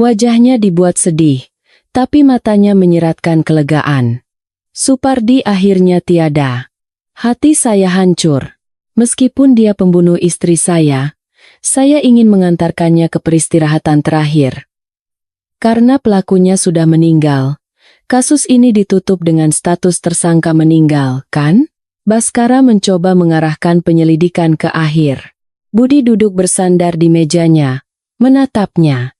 Wajahnya dibuat sedih, tapi matanya menyeratkan kelegaan. Supardi akhirnya tiada. Hati saya hancur. Meskipun dia pembunuh istri saya ingin mengantarkannya ke peristirahatan terakhir. Karena pelakunya sudah meninggal, kasus ini ditutup dengan status tersangka meninggal, kan? Baskara mencoba mengarahkan penyelidikan ke akhir. Budi duduk bersandar di mejanya, menatapnya.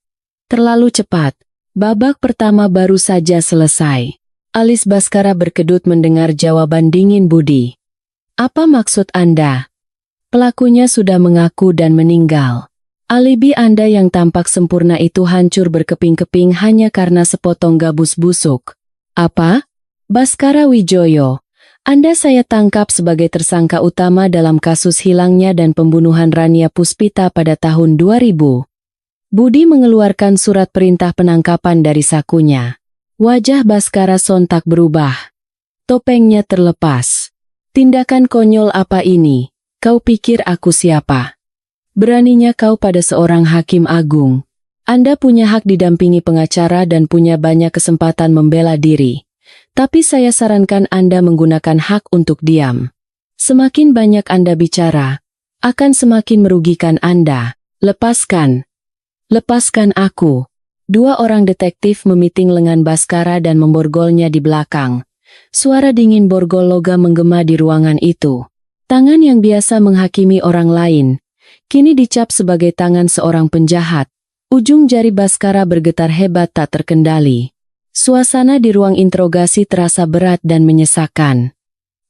Terlalu cepat, babak pertama baru saja selesai. Alis Baskara berkedut mendengar jawaban dingin Budi. Apa maksud Anda? Pelakunya sudah mengaku dan meninggal. Alibi Anda yang tampak sempurna itu hancur berkeping-keping hanya karena sepotong gabus busuk. Apa? Baskara Wijoyo, Anda saya tangkap sebagai tersangka utama dalam kasus hilangnya dan pembunuhan Rania Puspita pada tahun 2000. Budi mengeluarkan surat perintah penangkapan dari sakunya. Wajah Baskara sontak berubah. Topengnya terlepas. Tindakan konyol apa ini? Kau pikir aku siapa? Beraninya kau pada seorang hakim agung. Anda punya hak didampingi pengacara dan punya banyak kesempatan membela diri. Tapi saya sarankan Anda menggunakan hak untuk diam. Semakin banyak Anda bicara, akan semakin merugikan Anda. Lepaskan. Lepaskan aku. 2 orang detektif memiting lengan Baskara dan memborgolnya di belakang. Suara dingin borgol logam menggema di ruangan itu. Tangan yang biasa menghakimi orang lain kini dicap sebagai tangan seorang penjahat. Ujung jari Baskara bergetar hebat tak terkendali. Suasana di ruang interogasi terasa berat dan menyesakan.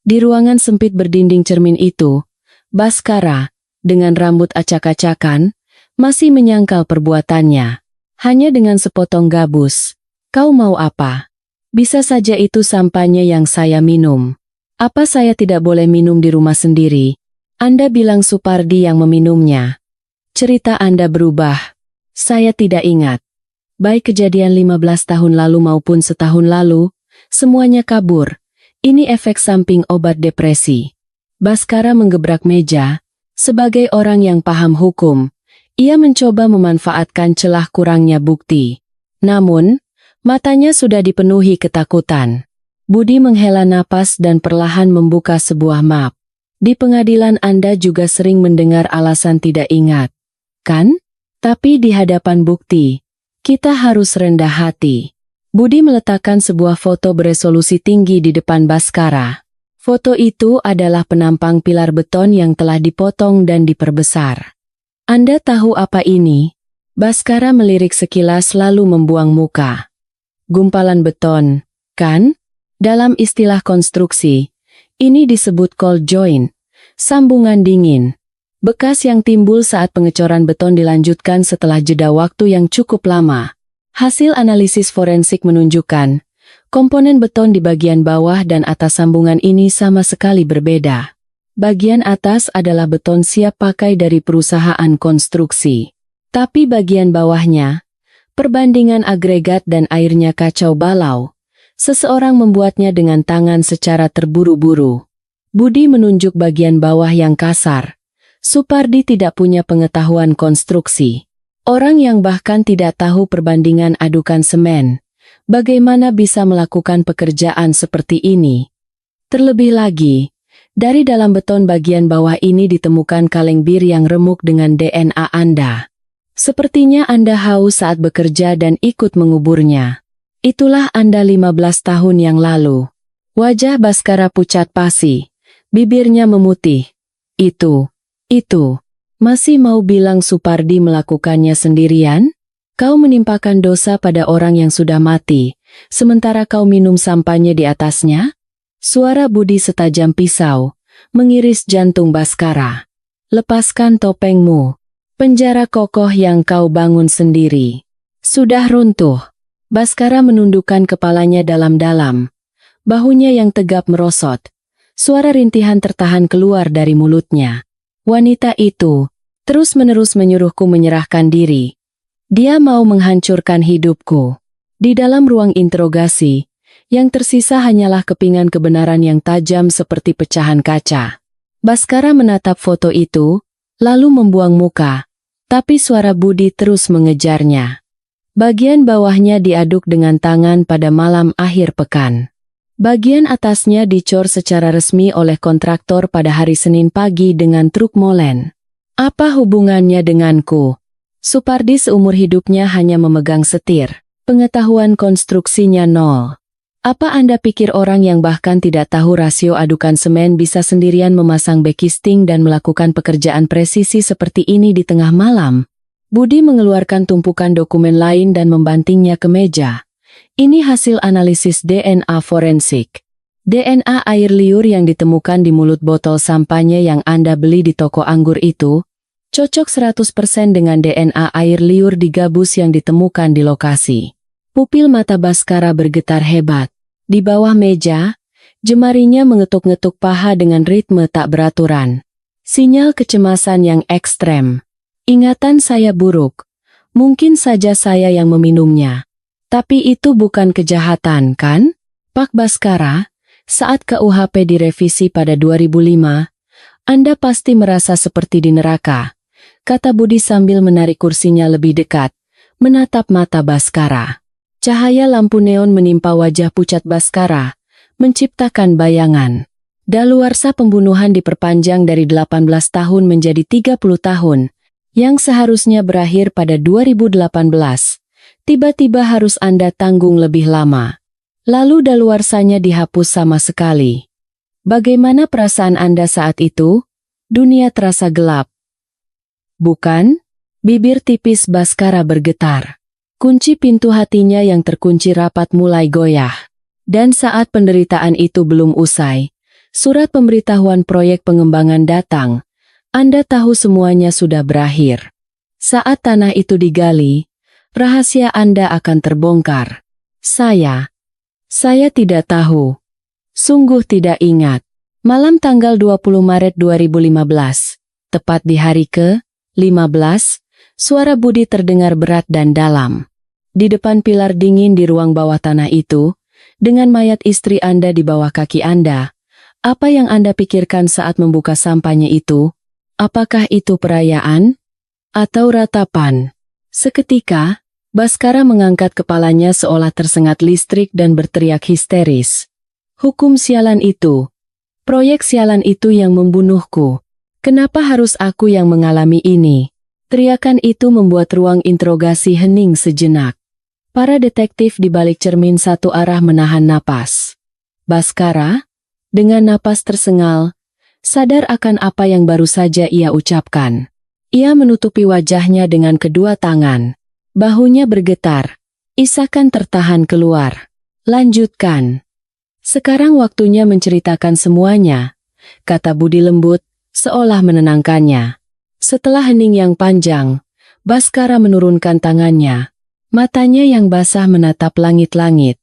Di ruangan sempit berdinding cermin itu, Baskara, dengan rambut acak-acakan, masih menyangkal perbuatannya. Hanya dengan sepotong gabus. Kau mau apa? Bisa saja itu sampahnya yang saya minum. Apa saya tidak boleh minum di rumah sendiri? Anda bilang Supardi yang meminumnya. Cerita Anda berubah. Saya tidak ingat. Baik kejadian 15 tahun lalu maupun setahun lalu, semuanya kabur. Ini efek samping obat depresi. Baskara menggebrak meja. Sebagai orang yang paham hukum, ia mencoba memanfaatkan celah kurangnya bukti. Namun, matanya sudah dipenuhi ketakutan. Budi menghela napas dan perlahan membuka sebuah map. Di pengadilan Anda juga sering mendengar alasan tidak ingat, kan? Tapi di hadapan bukti, kita harus rendah hati. Budi meletakkan sebuah foto beresolusi tinggi di depan Baskara. Foto itu adalah penampang pilar beton yang telah dipotong dan diperbesar. Anda tahu apa ini? Baskara melirik sekilas lalu membuang muka. Gumpalan beton, kan? Dalam istilah konstruksi, ini disebut cold joint, sambungan dingin. Bekas yang timbul saat pengecoran beton dilanjutkan setelah jeda waktu yang cukup lama. Hasil analisis forensik menunjukkan, komponen beton di bagian bawah dan atas sambungan ini sama sekali berbeda. Bagian atas adalah beton siap pakai dari perusahaan konstruksi. Tapi bagian bawahnya, perbandingan agregat dan airnya kacau balau. Seseorang membuatnya dengan tangan secara terburu-buru. Budi menunjuk bagian bawah yang kasar. Supardi tidak punya pengetahuan konstruksi. Orang yang bahkan tidak tahu perbandingan adukan semen. Bagaimana bisa melakukan pekerjaan seperti ini? Terlebih lagi, dari dalam beton bagian bawah ini ditemukan kaleng bir yang remuk dengan DNA Anda. Sepertinya Anda haus saat bekerja dan ikut menguburnya. Itulah Anda 15 tahun yang lalu. Wajah Baskara pucat pasi. Bibirnya memutih. Itu. Masih mau bilang Supardi melakukannya sendirian? Kau menimpakan dosa pada orang yang sudah mati, sementara kau minum sampahnya di atasnya? Suara Budi setajam pisau, mengiris jantung Baskara. Lepaskan topengmu. Penjara kokoh yang kau bangun sendiri sudah runtuh. Baskara menundukkan kepalanya dalam-dalam. Bahunya yang tegap merosot. Suara rintihan tertahan keluar dari mulutnya. Wanita itu terus-menerus menyuruhku menyerahkan diri. Dia mau menghancurkan hidupku. Di dalam ruang interogasi, yang tersisa hanyalah kepingan kebenaran yang tajam seperti pecahan kaca. Baskara menatap foto itu, lalu membuang muka. Tapi suara Budi terus mengejarnya. Bagian bawahnya diaduk dengan tangan pada malam akhir pekan. Bagian atasnya dicor secara resmi oleh kontraktor pada hari Senin pagi dengan truk molen. Apa hubungannya denganku? Supardi seumur hidupnya hanya memegang setir. Pengetahuan konstruksinya nol. Apa Anda pikir orang yang bahkan tidak tahu rasio adukan semen bisa sendirian memasang backisting dan melakukan pekerjaan presisi seperti ini di tengah malam? Budi mengeluarkan tumpukan dokumen lain dan membantingnya ke meja. Ini hasil analisis DNA forensik. DNA air liur yang ditemukan di mulut botol sampahnya yang Anda beli di toko anggur itu, cocok 100% dengan DNA air liur di gabus yang ditemukan di lokasi. Pupil mata Baskara bergetar hebat. Di bawah meja, jemarinya mengetuk-ngetuk paha dengan ritme tak beraturan. Sinyal kecemasan yang ekstrem. Ingatan saya buruk. Mungkin saja saya yang meminumnya. Tapi itu bukan kejahatan, kan? Pak Baskara, saat KUHP direvisi pada 2005, Anda pasti merasa seperti di neraka, kata Budi sambil menarik kursinya lebih dekat, menatap mata Baskara. Cahaya lampu neon menimpa wajah pucat Baskara, menciptakan bayangan. Daluarsa pembunuhan diperpanjang dari 18 tahun menjadi 30 tahun, yang seharusnya berakhir pada 2018. Tiba-tiba harus Anda tanggung lebih lama. Lalu daluarsanya dihapus sama sekali. Bagaimana perasaan Anda saat itu? Dunia terasa gelap. Bukan? Bibir tipis Baskara bergetar. Kunci pintu hatinya yang terkunci rapat mulai goyah. Dan saat penderitaan itu belum usai, surat pemberitahuan proyek pengembangan datang. Anda tahu semuanya sudah berakhir. Saat tanah itu digali, rahasia Anda akan terbongkar. Saya tidak tahu. Sungguh tidak ingat. Malam tanggal 20 Maret 2015, tepat di hari ke-15, suara Budi terdengar berat dan dalam. Di depan pilar dingin di ruang bawah tanah itu, dengan mayat istri Anda di bawah kaki Anda, apa yang Anda pikirkan saat membuka sampahnya itu? Apakah itu perayaan? Atau ratapan? Seketika, Baskara mengangkat kepalanya seolah tersengat listrik dan berteriak histeris. Hukum sialan itu. Proyek sialan itu yang membunuhku. Kenapa harus aku yang mengalami ini? Teriakan itu membuat ruang interogasi hening sejenak. Para detektif di balik cermin satu arah menahan napas. Baskara, dengan napas tersengal, sadar akan apa yang baru saja ia ucapkan. Ia menutupi wajahnya dengan kedua tangan. Bahunya bergetar. Isakan tertahan keluar. Lanjutkan. Sekarang waktunya menceritakan semuanya, kata Budi lembut, seolah menenangkannya. Setelah hening yang panjang, Baskara menurunkan tangannya. Matanya yang basah menatap langit-langit.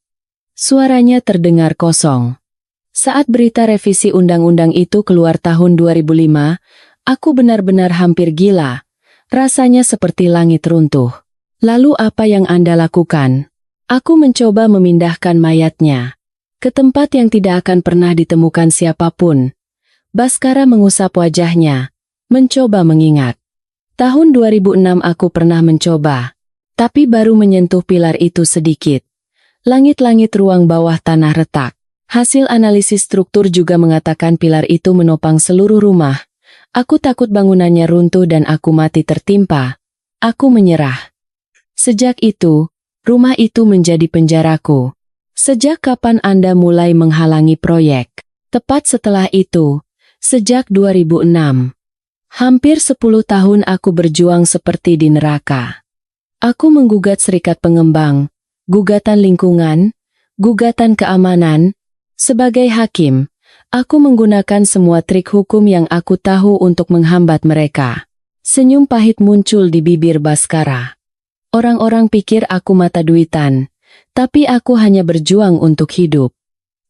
Suaranya terdengar kosong. Saat berita revisi undang-undang itu keluar tahun 2005, aku benar-benar hampir gila. Rasanya seperti langit runtuh. Lalu apa yang Anda lakukan? Aku mencoba memindahkan mayatnya ke tempat yang tidak akan pernah ditemukan siapapun. Baskara mengusap wajahnya, mencoba mengingat. Tahun 2006 aku pernah mencoba. Tapi baru menyentuh pilar itu sedikit. Langit-langit ruang bawah tanah retak. Hasil analisis struktur juga mengatakan pilar itu menopang seluruh rumah. Aku takut bangunannya runtuh dan aku mati tertimpa. Aku menyerah. Sejak itu, rumah itu menjadi penjaraku. Sejak kapan Anda mulai menghalangi proyek? Tepat setelah itu, sejak 2006. Hampir 10 tahun aku berjuang seperti di neraka. Aku menggugat serikat pengembang, gugatan lingkungan, gugatan keamanan. Sebagai hakim, aku menggunakan semua trik hukum yang aku tahu untuk menghambat mereka. Senyum pahit muncul di bibir Baskara. Orang-orang pikir aku mata duitan, tapi aku hanya berjuang untuk hidup.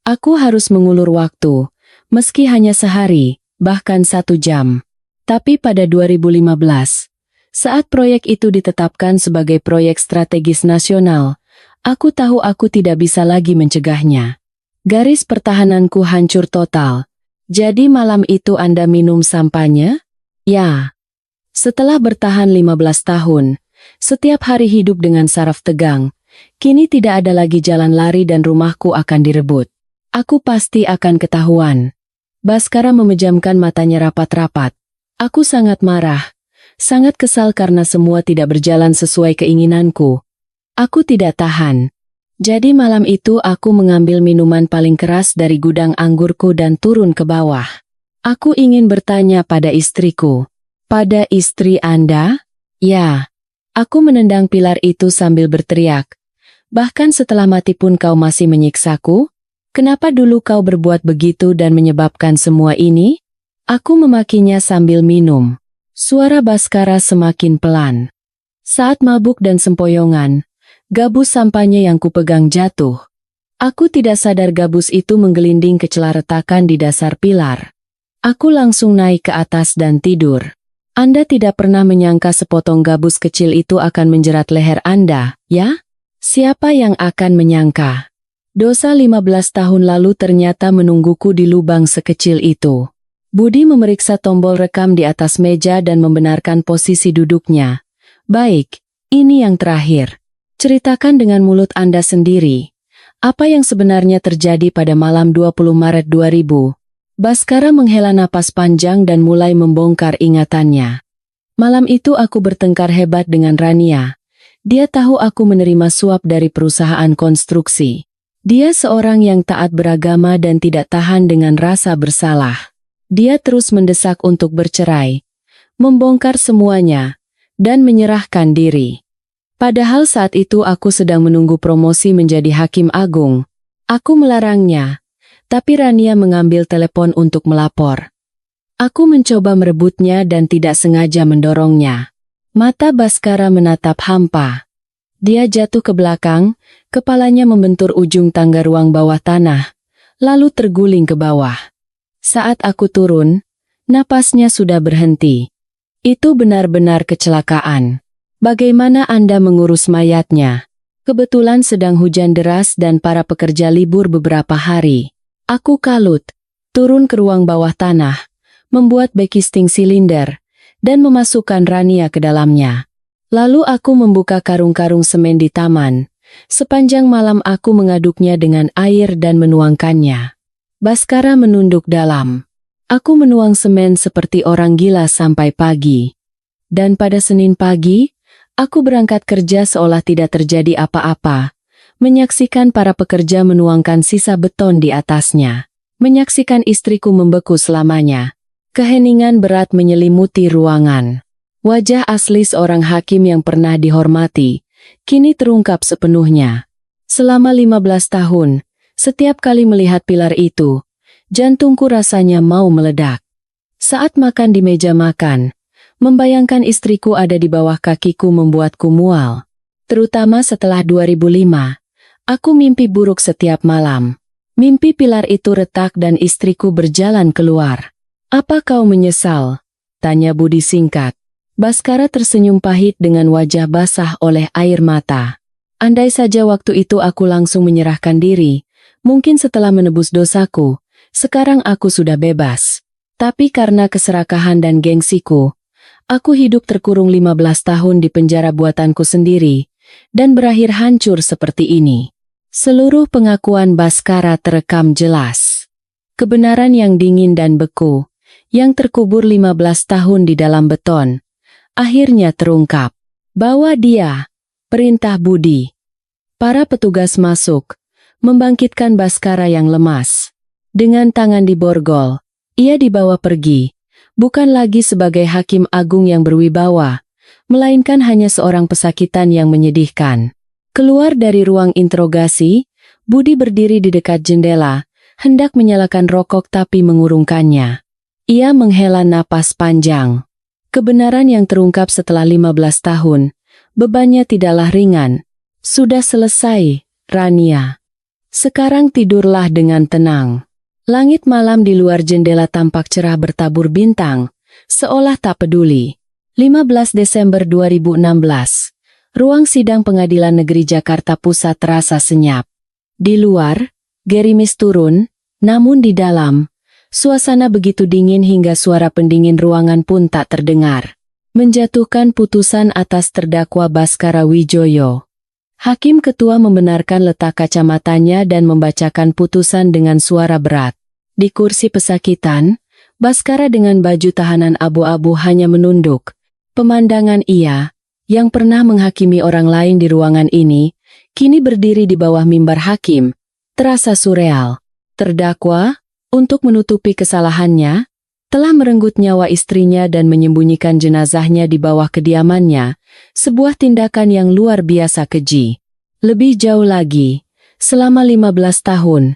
Aku harus mengulur waktu, meski hanya sehari, bahkan 1 jam. Tapi pada 2015, saat proyek itu ditetapkan sebagai proyek strategis nasional, aku tahu aku tidak bisa lagi mencegahnya. Garis pertahananku hancur total. Jadi malam itu Anda minum sampanya? Ya. Setelah bertahan 15 tahun, setiap hari hidup dengan saraf tegang, kini tidak ada lagi jalan lari dan rumahku akan direbut. Aku pasti akan ketahuan. Baskara memejamkan matanya rapat-rapat. Aku sangat marah, sangat kesal karena semua tidak berjalan sesuai keinginanku. Aku tidak tahan. Jadi malam itu aku mengambil minuman paling keras dari gudang anggurku dan turun ke bawah. Aku ingin bertanya pada istriku. Pada istri Anda? Ya. Aku menendang pilar itu sambil berteriak. Bahkan setelah mati pun kau masih menyiksaku? Kenapa dulu kau berbuat begitu dan menyebabkan semua ini? Aku memakinya sambil minum. Suara Baskara semakin pelan. Saat mabuk dan sempoyongan, gabus sampahnya yang kupegang jatuh. Aku tidak sadar gabus itu menggelinding ke celah retakan di dasar pilar. Aku langsung naik ke atas dan tidur. Anda tidak pernah menyangka sepotong gabus kecil itu akan menjerat leher Anda, ya? Siapa yang akan menyangka? Dosa 15 tahun lalu ternyata menungguku di lubang sekecil itu. Budi memeriksa tombol rekam di atas meja dan membenarkan posisi duduknya. Baik, ini yang terakhir. Ceritakan dengan mulut Anda sendiri. Apa yang sebenarnya terjadi pada malam 20 Maret 2000? Baskara menghela napas panjang dan mulai membongkar ingatannya. Malam itu aku bertengkar hebat dengan Rania. Dia tahu aku menerima suap dari perusahaan konstruksi. Dia seorang yang taat beragama dan tidak tahan dengan rasa bersalah. Dia terus mendesak untuk bercerai, membongkar semuanya, dan menyerahkan diri. Padahal saat itu aku sedang menunggu promosi menjadi hakim agung. Aku melarangnya, tapi Rania mengambil telepon untuk melapor. Aku mencoba merebutnya dan tidak sengaja mendorongnya. Mata Baskara menatap hampa. Dia jatuh ke belakang, kepalanya membentur ujung tangga ruang bawah tanah, lalu terguling ke bawah. Saat aku turun, napasnya sudah berhenti. Itu benar-benar kecelakaan. Bagaimana Anda mengurus mayatnya? Kebetulan sedang hujan deras dan para pekerja libur beberapa hari. Aku kalut, turun ke ruang bawah tanah, membuat backcasting silinder, dan memasukkan Rania ke dalamnya. Lalu aku membuka karung-karung semen di taman. Sepanjang malam aku mengaduknya dengan air dan menuangkannya. Baskara menunduk dalam. Aku menuang semen seperti orang gila sampai pagi. Dan pada Senin pagi, aku berangkat kerja seolah tidak terjadi apa-apa. Menyaksikan para pekerja menuangkan sisa beton di atasnya. Menyaksikan istriku membeku selamanya. Keheningan berat menyelimuti ruangan. Wajah asli seorang hakim yang pernah dihormati, kini terungkap sepenuhnya. Selama 15 tahun, setiap kali melihat pilar itu, jantungku rasanya mau meledak. Saat makan di meja makan, membayangkan istriku ada di bawah kakiku membuatku mual. Terutama setelah 2005, aku mimpi buruk setiap malam. Mimpi pilar itu retak dan istriku berjalan keluar. Apa kau menyesal? Tanya Budi singkat. Baskara tersenyum pahit dengan wajah basah oleh air mata. Andai saja waktu itu aku langsung menyerahkan diri, mungkin setelah menebus dosaku, sekarang aku sudah bebas. Tapi karena keserakahan dan gengsiku, aku hidup terkurung 15 tahun di penjara buatanku sendiri, dan berakhir hancur seperti ini. Seluruh pengakuan Baskara terekam jelas. Kebenaran yang dingin dan beku, yang terkubur 15 tahun di dalam beton, akhirnya terungkap. Bahwa dia, perintah Budi. Para petugas masuk, membangkitkan Baskara yang lemas. Dengan tangan diborgol, ia dibawa pergi, bukan lagi sebagai hakim agung yang berwibawa, melainkan hanya seorang pesakitan yang menyedihkan. Keluar dari ruang interogasi, Budi berdiri di dekat jendela, hendak menyalakan rokok tapi mengurungkannya. Ia menghela napas panjang. Kebenaran yang terungkap setelah 15 tahun, bebannya tidaklah ringan. Sudah selesai, Rania. Sekarang tidurlah dengan tenang. Langit malam di luar jendela tampak cerah bertabur bintang, seolah tak peduli. 15 Desember 2016. Ruang sidang Pengadilan Negeri Jakarta Pusat terasa senyap. Di luar, gerimis turun, namun di dalam, suasana begitu dingin hingga suara pendingin ruangan pun tak terdengar. Menjatuhkan putusan atas terdakwa Baskara Wijoyo. Hakim ketua membenarkan letak kacamatanya dan membacakan putusan dengan suara berat. Di kursi pesakitan, Baskara dengan baju tahanan abu-abu hanya menunduk. Pemandangan ia, yang pernah menghakimi orang lain di ruangan ini, kini berdiri di bawah mimbar hakim, terasa surreal. Terdakwa, untuk menutupi kesalahannya, telah merenggut nyawa istrinya dan menyembunyikan jenazahnya di bawah kediamannya, sebuah tindakan yang luar biasa keji. Lebih jauh lagi, selama 15 tahun,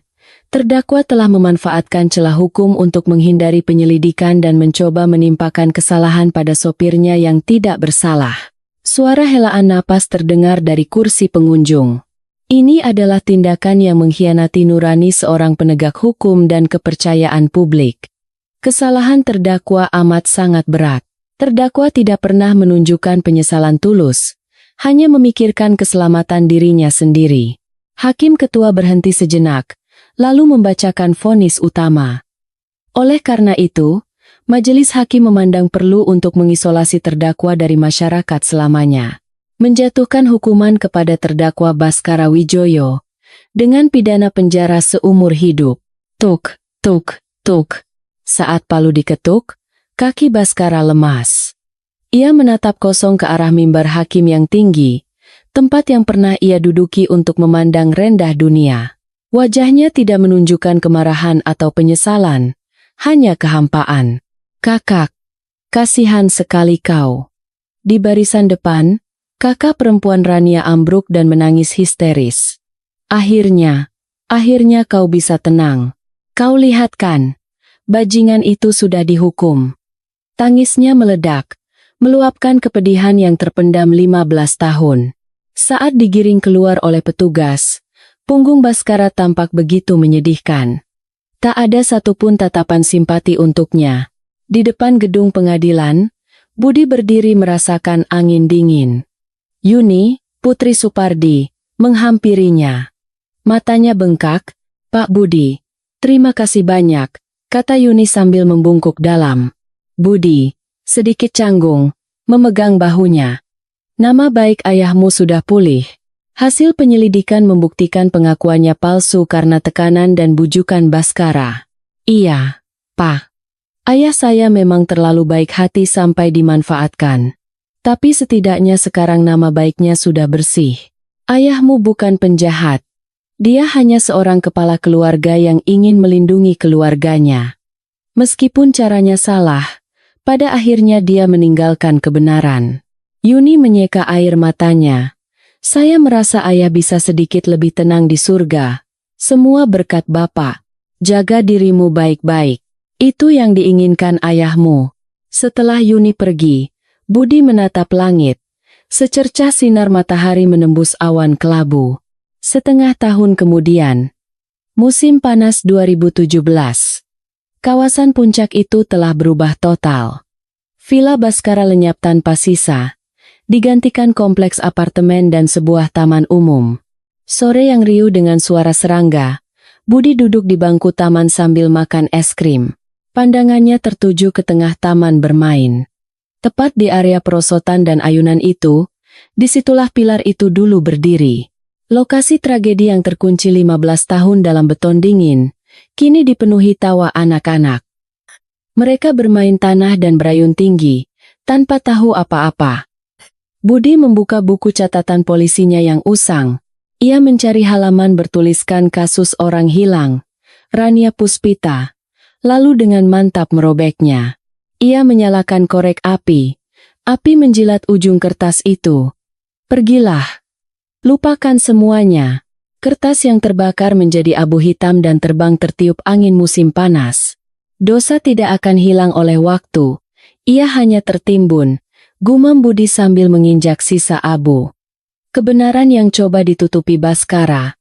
terdakwa telah memanfaatkan celah hukum untuk menghindari penyelidikan dan mencoba menimpakan kesalahan pada sopirnya yang tidak bersalah. Suara helaan napas terdengar dari kursi pengunjung. Ini adalah tindakan yang mengkhianati nurani seorang penegak hukum dan kepercayaan publik. Kesalahan terdakwa amat sangat berat. Terdakwa tidak pernah menunjukkan penyesalan tulus, hanya memikirkan keselamatan dirinya sendiri. Hakim ketua berhenti sejenak, lalu membacakan vonis utama. Oleh karena itu, majelis hakim memandang perlu untuk mengisolasi terdakwa dari masyarakat selamanya. Menjatuhkan hukuman kepada terdakwa Baskara Wijoyo dengan pidana penjara seumur hidup. Tuk, tuk, tuk. Saat palu diketuk, kaki Baskara lemas. Ia menatap kosong ke arah mimbar hakim yang tinggi, tempat yang pernah ia duduki untuk memandang rendah dunia. Wajahnya tidak menunjukkan kemarahan atau penyesalan, hanya kehampaan. Kakak, kasihan sekali kau. Di barisan depan, kakak perempuan Rania ambruk dan menangis histeris. Akhirnya kau bisa tenang. Kau lihat kan, bajingan itu sudah dihukum. Tangisnya meledak, meluapkan kepedihan yang terpendam 15 tahun. Saat digiring keluar oleh petugas, punggung Baskara tampak begitu menyedihkan. Tak ada satupun tatapan simpati untuknya. Di depan gedung pengadilan, Budi berdiri merasakan angin dingin. Yuni, putri Supardi, menghampirinya. Matanya bengkak. Pak Budi, terima kasih banyak, kata Yuni sambil membungkuk dalam. Budi, sedikit canggung, memegang bahunya. Nama baik ayahmu sudah pulih. Hasil penyelidikan membuktikan pengakuannya palsu karena tekanan dan bujukan Baskara. Iya, Pak. Ayah saya memang terlalu baik hati sampai dimanfaatkan. Tapi setidaknya sekarang nama baiknya sudah bersih. Ayahmu bukan penjahat. Dia hanya seorang kepala keluarga yang ingin melindungi keluarganya. Meskipun caranya salah, pada akhirnya dia meninggalkan kebenaran. Yuni menyeka air matanya. Saya merasa ayah bisa sedikit lebih tenang di surga. Semua berkat Bapak. Jaga dirimu baik-baik. Itu yang diinginkan ayahmu. Setelah Yuni pergi, Budi menatap langit. Secercah sinar matahari menembus awan kelabu. Setengah tahun kemudian, musim panas 2017. Kawasan puncak itu telah berubah total. Villa Baskara lenyap tanpa sisa. Digantikan kompleks apartemen dan sebuah taman umum. Sore yang riuh dengan suara serangga, Budi duduk di bangku taman sambil makan es krim. Pandangannya tertuju ke tengah taman bermain. Tepat di area perosotan dan ayunan itu, disitulah pilar itu dulu berdiri. Lokasi tragedi yang terkunci 15 tahun dalam beton dingin, kini dipenuhi tawa anak-anak. Mereka bermain tanah dan berayun tinggi, tanpa tahu apa-apa. Budi membuka buku catatan polisinya yang usang. Ia mencari halaman bertuliskan kasus orang hilang, Rania Puspita. Lalu dengan mantap merobeknya. Ia menyalakan korek api, Api menjilat ujung kertas itu. Pergilah. Lupakan semuanya. Kertas yang terbakar menjadi abu hitam dan terbang tertiup angin musim panas. Dosa tidak akan hilang oleh waktu. Ia hanya tertimbun, gumam Budi sambil menginjak sisa abu. Kebenaran yang coba ditutupi Baskara,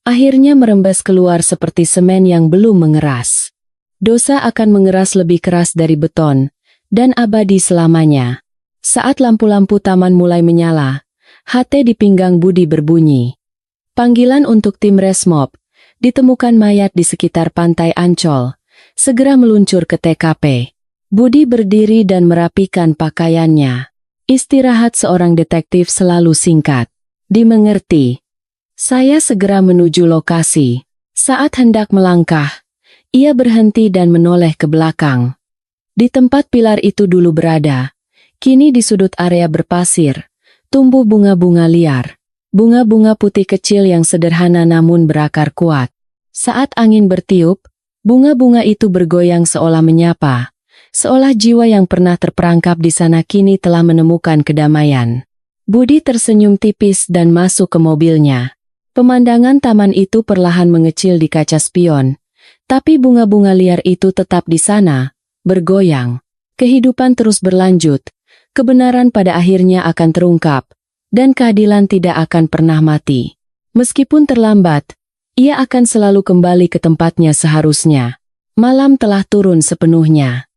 akhirnya merembes keluar seperti semen yang belum mengeras. Dosa akan mengeras lebih keras dari beton, dan abadi selamanya. Saat lampu-lampu taman mulai menyala, HT di pinggang Budi berbunyi. Panggilan untuk tim Resmob, ditemukan mayat di sekitar pantai Ancol, segera meluncur ke TKP. Budi berdiri dan merapikan pakaiannya. Istirahat seorang detektif selalu singkat. Dimengerti. Saya segera menuju lokasi. Saat hendak melangkah, ia berhenti dan menoleh ke belakang. Di tempat pilar itu dulu berada, kini di sudut area berpasir, tumbuh bunga-bunga liar. Bunga-bunga putih kecil yang sederhana namun berakar kuat. Saat angin bertiup, bunga-bunga itu bergoyang seolah menyapa. Seolah jiwa yang pernah terperangkap di sana kini telah menemukan kedamaian. Budi tersenyum tipis dan masuk ke mobilnya. Pemandangan taman itu perlahan mengecil di kaca spion. Tapi bunga-bunga liar itu tetap di sana, bergoyang. Kehidupan terus berlanjut. Kebenaran pada akhirnya akan terungkap. Dan keadilan tidak akan pernah mati. Meskipun terlambat, ia akan selalu kembali ke tempatnya seharusnya. Malam telah turun sepenuhnya.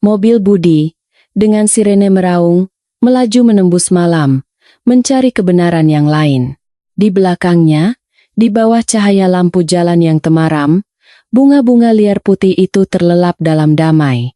Mobil Budi, dengan sirene meraung, melaju menembus malam, mencari kebenaran yang lain. Di belakangnya, di bawah cahaya lampu jalan yang temaram, bunga-bunga liar putih itu terlelap dalam damai.